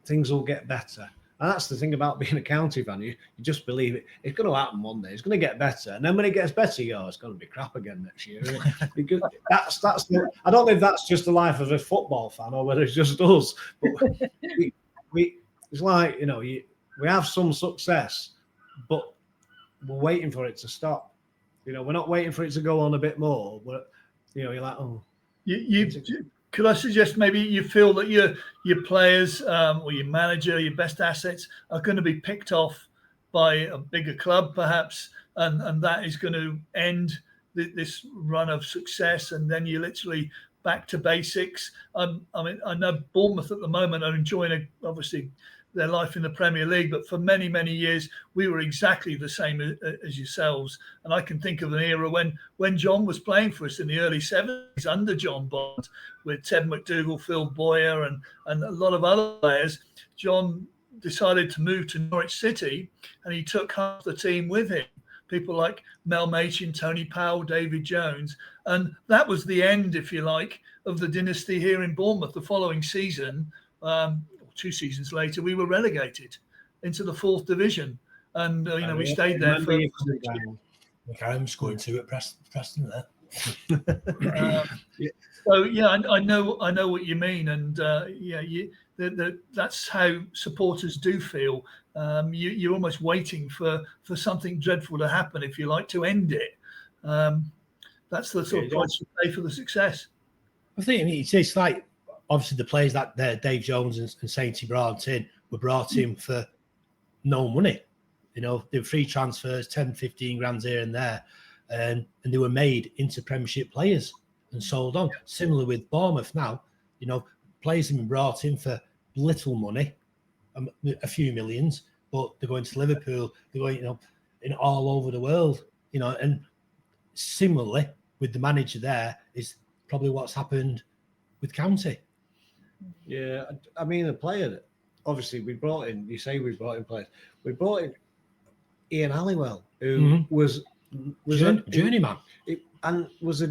things will get better. And that's the thing about being a county fan. You just believe it's going to happen one day. It's going to get better. And then when it gets better, it's going to be crap again next year. Isn't it? Because I don't know if that's just the life of a football fan or whether it's just us. But it's like, we have some success, but we're waiting for it to stop. We're not waiting for it to go on a bit more. But you're like, oh. Could I suggest maybe you feel that your players or your manager, your best assets are going to be picked off by a bigger club, perhaps, and that is going to end this run of success, and then you're literally back to basics. I mean, I know Bournemouth at the moment are enjoying obviously their life in the Premier League, but for many, many years we were exactly the same as yourselves. And I can think of an era when John was playing for us in the early 70s under John Bond with Ted McDougall, Phil Boyer and a lot of other players. John decided to move to Norwich City and he took half the team with him. People like Mel Machin, Tony Powell, David Jones. And that was the end, if you like, of the dynasty here in Bournemouth. The following season, 2 seasons later, we were relegated into the 4th division, and we stayed there for. I'm scoring 2 at Preston there. So yeah, I know what you mean, and that's how supporters do feel. You're almost waiting for something dreadful to happen, if you like, to end it. That's the sort of price you pay for the success. I think it's like. Obviously, the players that Dave Jones and Sainty brought in were brought in for no money. They were free transfers, 10, 15 grand here and there. And they were made into Premiership players and sold on. Similar with Bournemouth now, players have been brought in for little money, a few millions, but they're going to Liverpool, they're going, in all over the world, and similarly with the manager there is probably what's happened with County. Yeah, I mean, a player that obviously we brought in, players. We brought in Ian Halliwell, who was a journeyman and was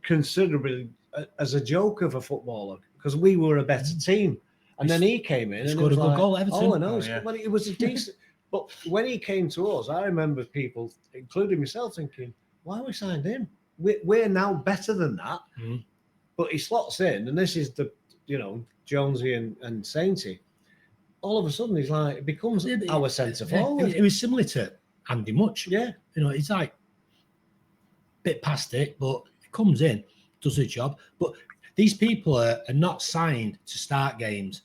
considerably as a joke of a footballer because we were a better team. And then he came in and scored a good goal, Everton. Oh, I know. It was a decent. But when he came to us, I remember people, including myself, thinking, why we signed him? We're now better than that. Mm-hmm. But he slots in, and this is the, Jonesy and Sainty. All of a sudden, he's like, it becomes our centre forward. It was similar to Andy Much. Yeah. It's like a bit past it, but it comes in, does the job. But these people are not signed to start games.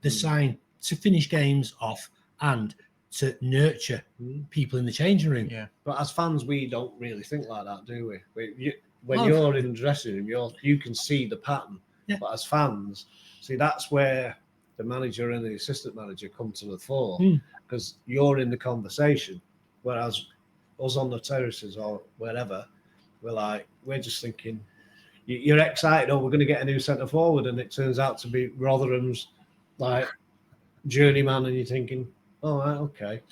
They're signed to finish games off and to nurture people in the changing room. Yeah. But as fans, we don't really think like that, do we? When you're in the dressing room, you can see the pattern. Yeah. But as fans, see, that's where the manager and the assistant manager come to the fore because you're in the conversation. Whereas us on the terraces or wherever, we're just thinking, you're excited, we're going to get a new centre forward, and it turns out to be Rotherham's journeyman, and you're thinking, oh, right, okay.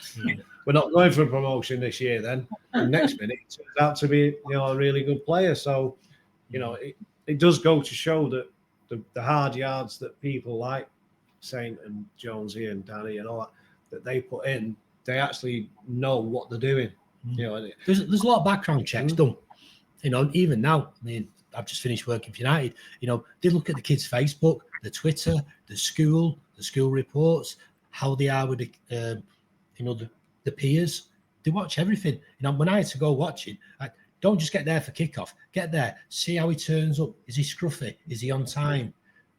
We're not going for a promotion this year then. And next minute, it turns out to be, a really good player. So, it does go to show that the hard yards that people like Saint and Jonesy and Danny and all that they put in, they actually know what they're doing. There's a lot of background checks done. Even now, I mean, I've just finished working for United. They look at the kids' Facebook, the Twitter, the school reports, how they are with the peers. They watch everything. When I had to go watch it, Don't just get there for kickoff. Get there, see how he turns up. Is he scruffy? Is he on time?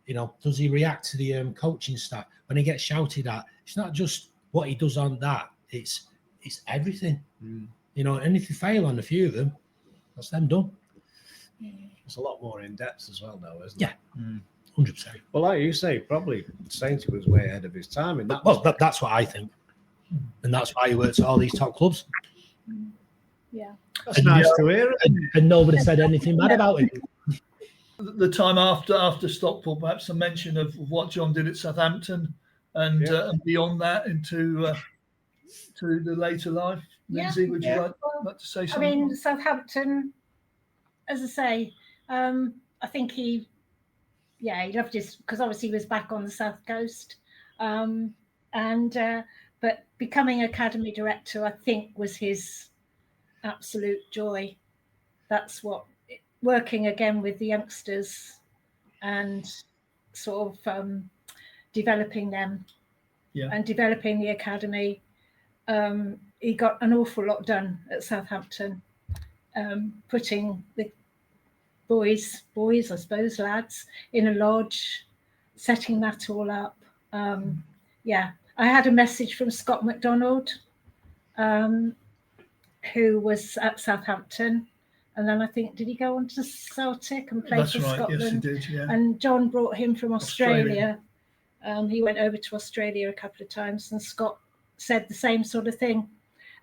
You know, does he react to the coaching staff when he gets shouted at? It's not just what he does on that. It's everything. You know, and if you fail on a few of them, that's them done. It's a lot more in depth as well, though, isn't it? Yeah, 100%. Well, like you say, probably Sainty was way ahead of his time in that. Well, that's what I think, and that's why he works at all these top clubs. Yeah. That's nice to hear. And nobody said anything bad about him. The time after Stockport, perhaps a mention of what John did at Southampton, and beyond that into to the later life. Lindsay, would you like to say something? I mean, Southampton, as I say, I think he loved his, because obviously he was back on the South Coast, but becoming academy director, I think, was his absolute joy. That's what, working again with the youngsters and sort of developing them and developing the academy. He got an awful lot done at Southampton, putting the boys, I suppose, lads, in a lodge, setting that all up. I had a message from Scott McDonald, who was at Southampton. And then I think, did he go on to Celtic and play for Scotland? Yes, he did, yeah. And John brought him from Australia. He went over to Australia a couple of times, and Scott said the same sort of thing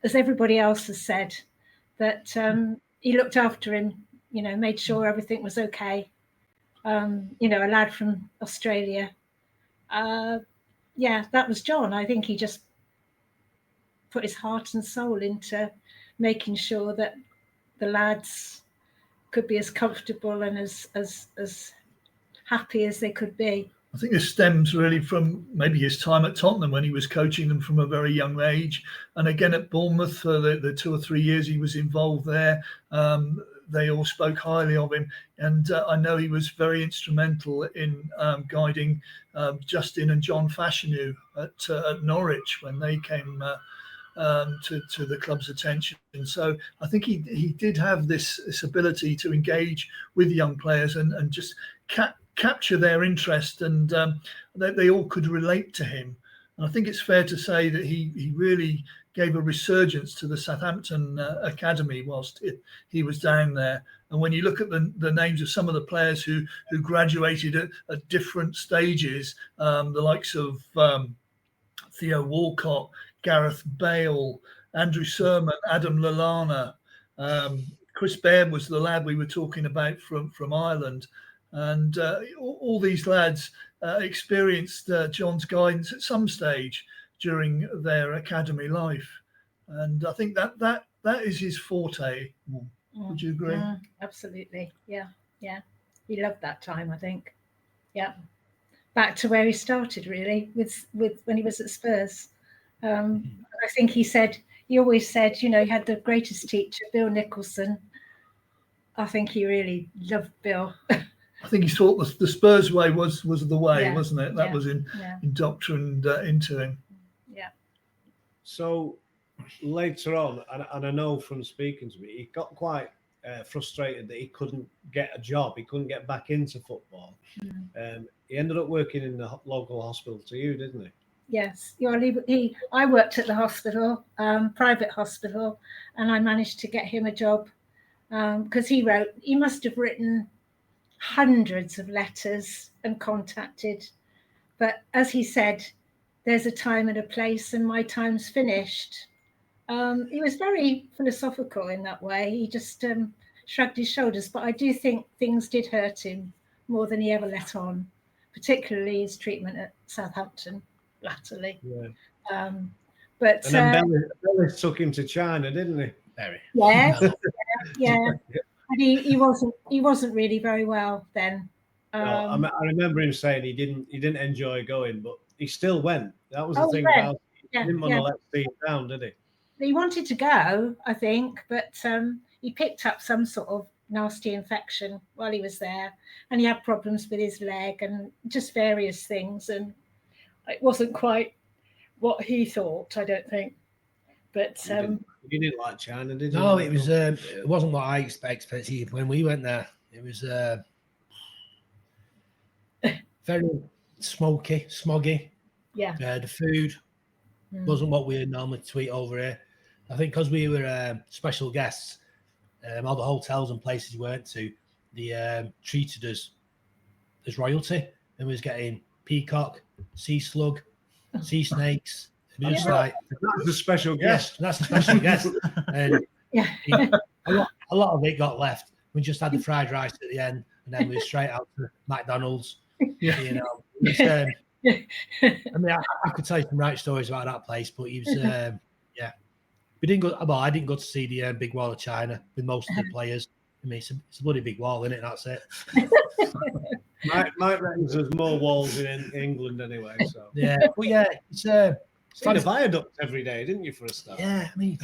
as everybody else has said, that he looked after him, you know, made sure everything was okay. You know, a lad from Australia. That was John. I think he just put his heart and soul into making sure that the lads could be as comfortable and as happy as they could be. I think this stems really from maybe his time at Tottenham when he was coaching them from a very young age. And again at Bournemouth for the 2 or 3 years he was involved there. They all spoke highly of him. And I know he was very instrumental in guiding Justin and John Fashanu at Norwich when they came to the club's attention. And so I think he did have this ability to engage with young players and just capture their interest, and they all could relate to him. And I think it's fair to say that he really gave a resurgence to the Southampton academy whilst he was down there. And when you look at the names of some of the players who graduated at different stages, the likes of Theo Walcott, Gareth Bale, Andrew Surman, Adam Lallana, Chris Baird was the lad we were talking about from Ireland. And all these lads experienced John's guidance at some stage during their academy life. And I think that is his forte. Would you agree? Absolutely. Yeah. He loved that time, I think. Yeah. Back to where he started, really, with when he was at Spurs. I think he always said, you know, he had the greatest teacher, Bill Nicholson. I think he really loved Bill. I think he thought the Spurs way was the way, wasn't it? That was indoctrined into him. Yeah. So later on, and I know from speaking to me, he got quite frustrated that he couldn't get a job. He couldn't get back into football. He ended up working in the local hospital to you, didn't he? Yes. I worked at the hospital, private hospital, and I managed to get him a job because he must have written hundreds of letters and contacted, but as he said, there's a time and a place, and my time's finished. He was very philosophical in that way. He just shrugged his shoulders, but I do think things did hurt him more than he ever let on, particularly his treatment at Southampton latterly. And then Belly took him to China, didn't he? Yeah. But he wasn't really very well then. I remember him saying he didn't enjoy going, but he still went. That was the thing about it. He didn't want to let Steve down, did he? He wanted to go, I think, but he picked up some sort of nasty infection while he was there, and he had problems with his leg and just various things, and it wasn't quite what he thought, I don't think. But You didn't like China, did you? No, it was. It wasn't what I expected when we went there. It was very smoky, smoggy. yeah, The food wasn't what we normally eat over here. I think because we were special guests, all the hotels and places we went to, they treated us as royalty, and we was getting peacock, sea slug, sea snakes. It was just like That's a special yes, guest. that's a special guest. And yeah. a lot of it got left. We just had the fried rice at the end, and then we were straight out to McDonald's. Yeah. You know, it was, I mean, I could tell you some right stories about that place, but he was, yeah. We didn't go. Well, I didn't go to see the big wall of China with most of the players. I mean, it's a bloody big wall, isn't it? That's it. Mike reckons there's more walls in England anyway. So Yeah, but yeah, it's seen a viaduct every day, didn't you, for a start? yeah. I mean,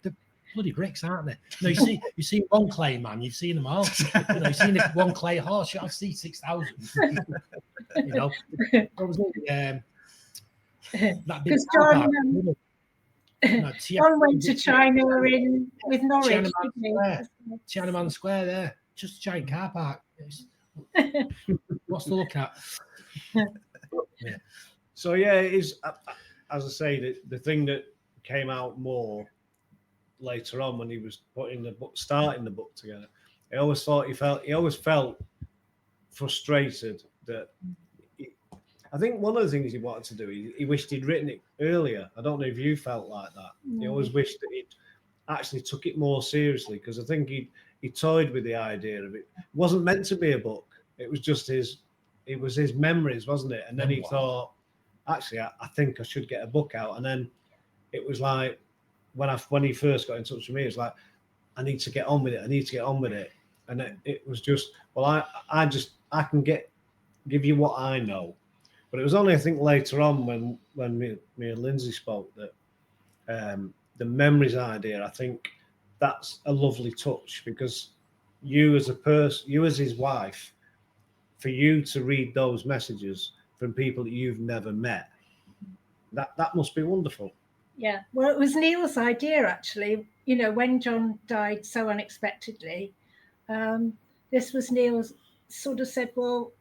the bloody bricks, aren't they? No, you see one clay man, you've seen them all. You know, you've seen one clay horse. I've seen 6,000. You know, what was it? That big Because car John, park. John went to China with Norwich. Tiananmen Square there, just a giant car park. What's to look at? Yeah. So yeah, it is. As I say, the thing that came out more later on when he was starting the book together. I always thought he always felt frustrated that. I think one of the things he wanted to do, he wished he'd written it earlier. I don't know if you felt like that. He always wished that he'd actually took it more seriously, because I think he toyed with the idea of it. It wasn't meant to be a book. It was just his memories, wasn't it? And then he thought, actually, I think I should get a book out. And then it was like, when he first got in touch with me, it was like, I need to get on with it. And it was just, well, I can give you what I know. But it was only, I think, later on when me and Lindsay spoke that the memories idea, I think that's a lovely touch, because you as a person, you as his wife, for you to read those messages from people that you've never met, that must be wonderful. Yeah, well, it was Neil's idea, actually. You know, when John died so unexpectedly, this was Neil's sort of said, well,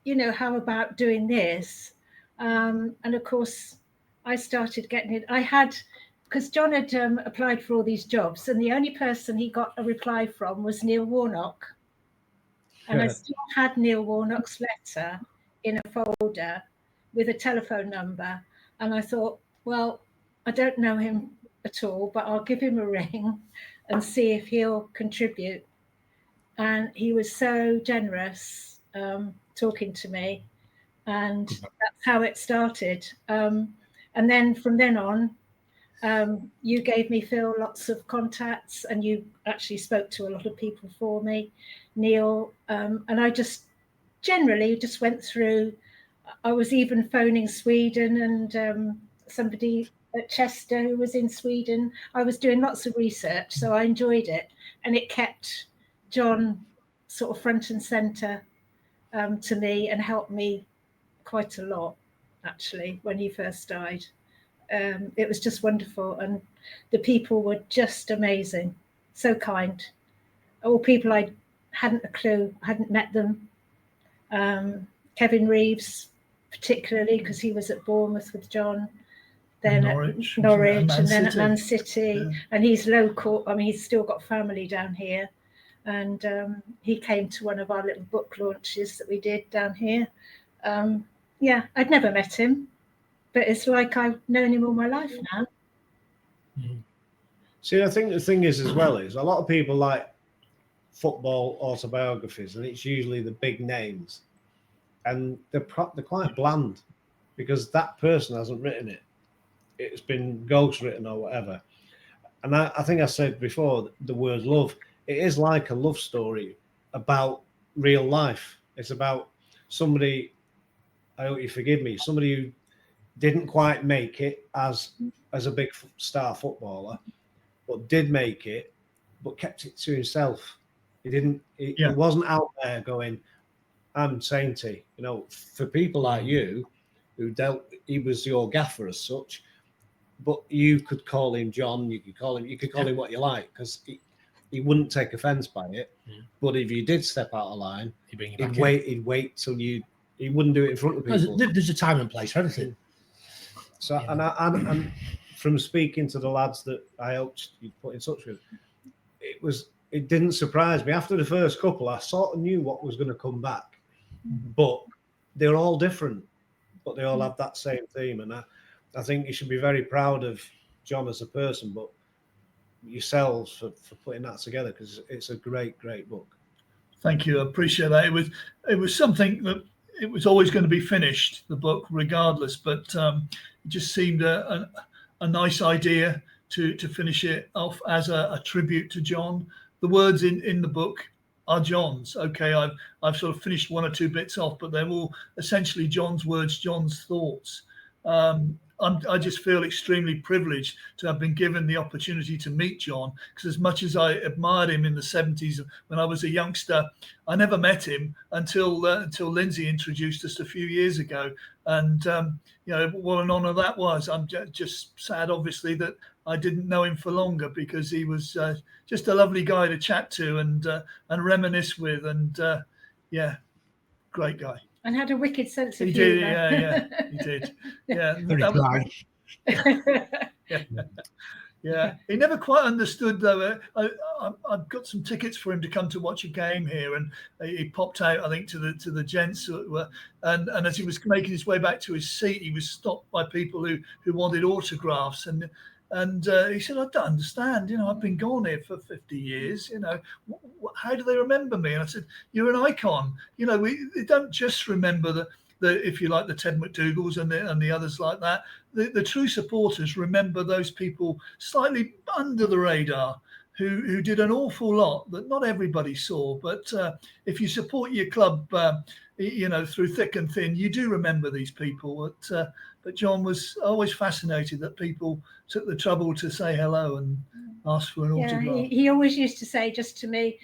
you know, how about doing this? And of course, I started getting it. Because John had applied for all these jobs, and the only person he got a reply from was Neil Warnock. And I still had Neil Warnock's letter in a folder with a telephone number. And I thought, well, I don't know him at all, but I'll give him a ring and see if he'll contribute. And he was so generous talking to me, and that's how it started. And then from then on, you gave me, Phil, lots of contacts, and you actually spoke to a lot of people for me, Neil, and I just generally just went through. I was even phoning Sweden and somebody at Chester who was in Sweden. I was doing lots of research, so I enjoyed it, and it kept John sort of front and centre to me, and helped me quite a lot, actually, when he first died. It was just wonderful, and the people were just amazing, so kind. All people I hadn't a clue, hadn't met them. Kevin Reeves, particularly, because he was at Bournemouth with John, then Norwich, at Norwich, and then at Man City. Yeah. And he's local. I mean, he's still got family down here. And he came to one of our little book launches that we did down here. Yeah, I'd never met him, but it's like I've known him all my life now. See, I think the thing is, as well, is a lot of people like football autobiographies, and it's usually the big names, and they're quite bland, because that person hasn't written it. It's been ghostwritten or whatever. And I think I said before, the word love, it is like a love story about real life. It's about somebody, I hope you forgive me, somebody who didn't quite make it as a big star footballer, but did make it, but kept it to himself. He wasn't out there going, I'm Sainty. You know, for people like you who he was your gaffer as such, but you could call him John. You could call him what you like, because he wouldn't take offence by it. But if you did step out of line, he'd wait till you. He wouldn't do it in front of people. There's a time and place for everything. So, and from speaking to the lads that I hoped you'd put in touch with, it didn't surprise me. After the first couple, I sort of knew what was going to come back, but they're all different, but they all have that same theme. And I think you should be very proud of John as a person, but yourselves for putting that together, because it's a great book. Thank you. I appreciate that. It was something that it was always going to be finished, the book, regardless, but it just seemed a nice idea to finish it off as a tribute to John. The words in the book are John's. Okay, I've sort of finished one or two bits off, but they're all essentially John's words, John's thoughts. I just feel extremely privileged to have been given the opportunity to meet John, because as much as I admired him in the 70s when I was a youngster, I never met him until Lindsay introduced us a few years ago. And, what an honour that was. I'm just sad, obviously, that I didn't know him for longer, because he was just a lovely guy to chat to and reminisce with. And, great guy. And had a wicked sense of humour. Yeah, he did. Yeah. Very dry. Yeah, he never quite understood, though. I've got some tickets for him to come to watch a game here, and he popped out, I think, to the gents, and as he was making his way back to his seat, he was stopped by people who wanted autographs, and he said, "I don't understand. I've been gone here for 50 years. How do they remember me?" And I said, "You're an icon. They don't just remember the if you like, the Ted McDougalls and the others like that. The true supporters remember those people slightly under the radar who did an awful lot that not everybody saw. But if you support your club, through thick and thin, you do remember these people. But John was always fascinated that people took the trouble to say hello and ask for an autograph. He always used to say, just to me,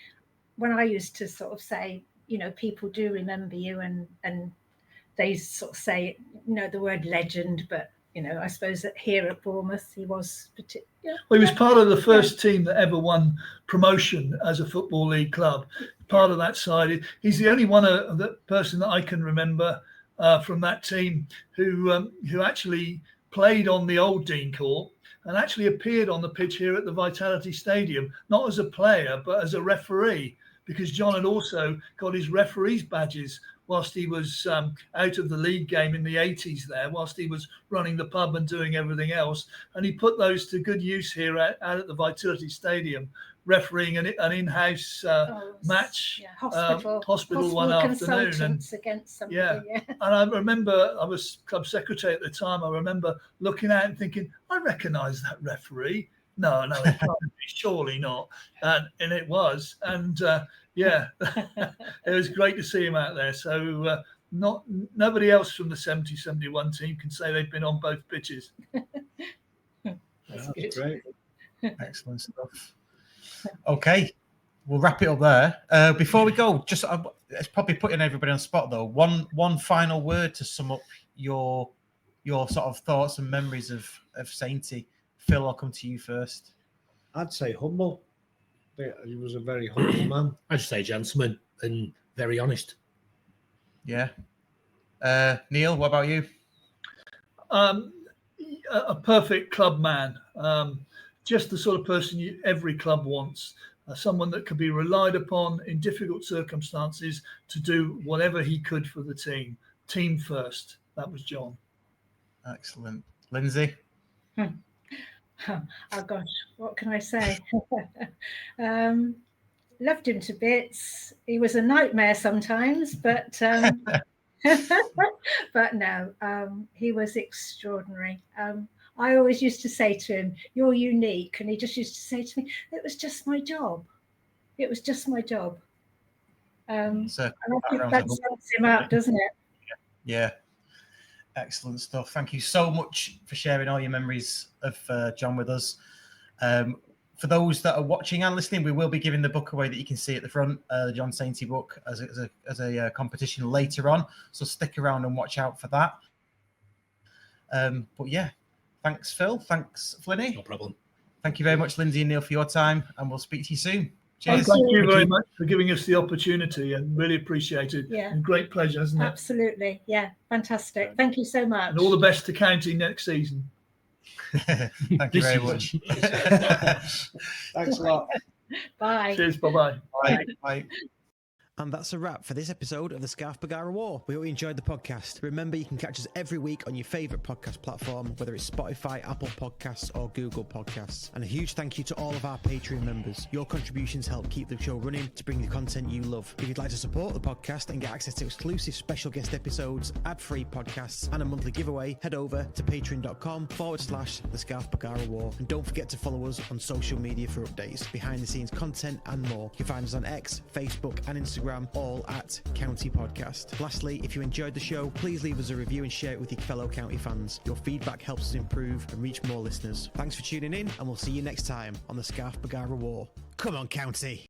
when I used to sort of say, people do remember you, and they sort of say, the word legend, but I suppose that here at Bournemouth, he was particular. Well, he was part of the first team that ever won promotion as a Football League club. Part of that side. He's the only person that I can remember from that team who actually played on the old Dean Court and actually appeared on the pitch here at the Vitality Stadium, not as a player, but as a referee, because John had also got his referee's badges whilst he was out of the league game in the 80s there, whilst he was running the pub and doing everything else. And he put those to good use here out at the Vitality Stadium, refereeing an in-house match, hospital one afternoon. And against somebody, and I remember, I was club secretary at the time, I remember looking out and thinking, I recognise that referee. No, it can't be, surely not. And it was. And it was great to see him out there. So nobody else from the 70-71 team can say they've been on both pitches. That's great. Excellent stuff. Okay, we'll wrap it up there. Before we go, just it's probably putting everybody on the spot though. One final word to sum up your sort of thoughts and memories of Sainty. Phil, I'll come to you first. I'd say humble. He was a very humble man. I'd say gentleman and very honest. Yeah. Neil, what about you? A perfect club man. Just the sort of person every club wants. Someone that could be relied upon in difficult circumstances to do whatever he could for the team. Team first. That was John. Excellent. Lindsay? Oh gosh, what can I say? Loved him to bits. He was a nightmare sometimes, but but no, he was extraordinary. I always used to say to him, "You're unique," and he just used to say to me, "It was just my job. It was just my job." And I think that sums him up, doesn't it? Yeah. Excellent stuff. Thank you so much for sharing all your memories of John with us. For those that are watching and listening, we will be giving the book away that you can see at the front, the John Sainty book, as a competition later on. So stick around and watch out for that. But yeah, Thanks, Phil. Thanks, Flinny. No problem. Thank you very much, Lindsay and Neil, for your time, and we'll speak to you soon. Thank Cheers. you very much for giving us the opportunity, and really appreciate it. Yeah. And great pleasure, isn't it? Absolutely. Yeah. Fantastic. Thank you so much. And all the best to County next season. Thank you very much. Thanks a lot. Bye. Cheers. Bye-bye. Bye. Bye. And that's a wrap for this episode of the Scarf Bagara War. We hope you enjoyed the podcast. Remember, you can catch us every week on your favourite podcast platform, whether it's Spotify, Apple Podcasts or Google Podcasts. And a huge thank you to all of our Patreon members. Your contributions help keep the show running to bring the content you love. If you'd like to support the podcast and get access to exclusive special guest episodes, ad-free podcasts and a monthly giveaway, head over to patreon.com/the Scarf Bagara War. And don't forget to follow us on social media for updates, behind the scenes content and more. You can find us on X, Facebook and Instagram, all at County Podcast. Lastly, if you enjoyed the show, please leave us a review and share it with your fellow County fans. Your feedback helps us improve and reach more listeners. Thanks for tuning in, and we'll see you next time on the Scarf Bagara War. Come on, County!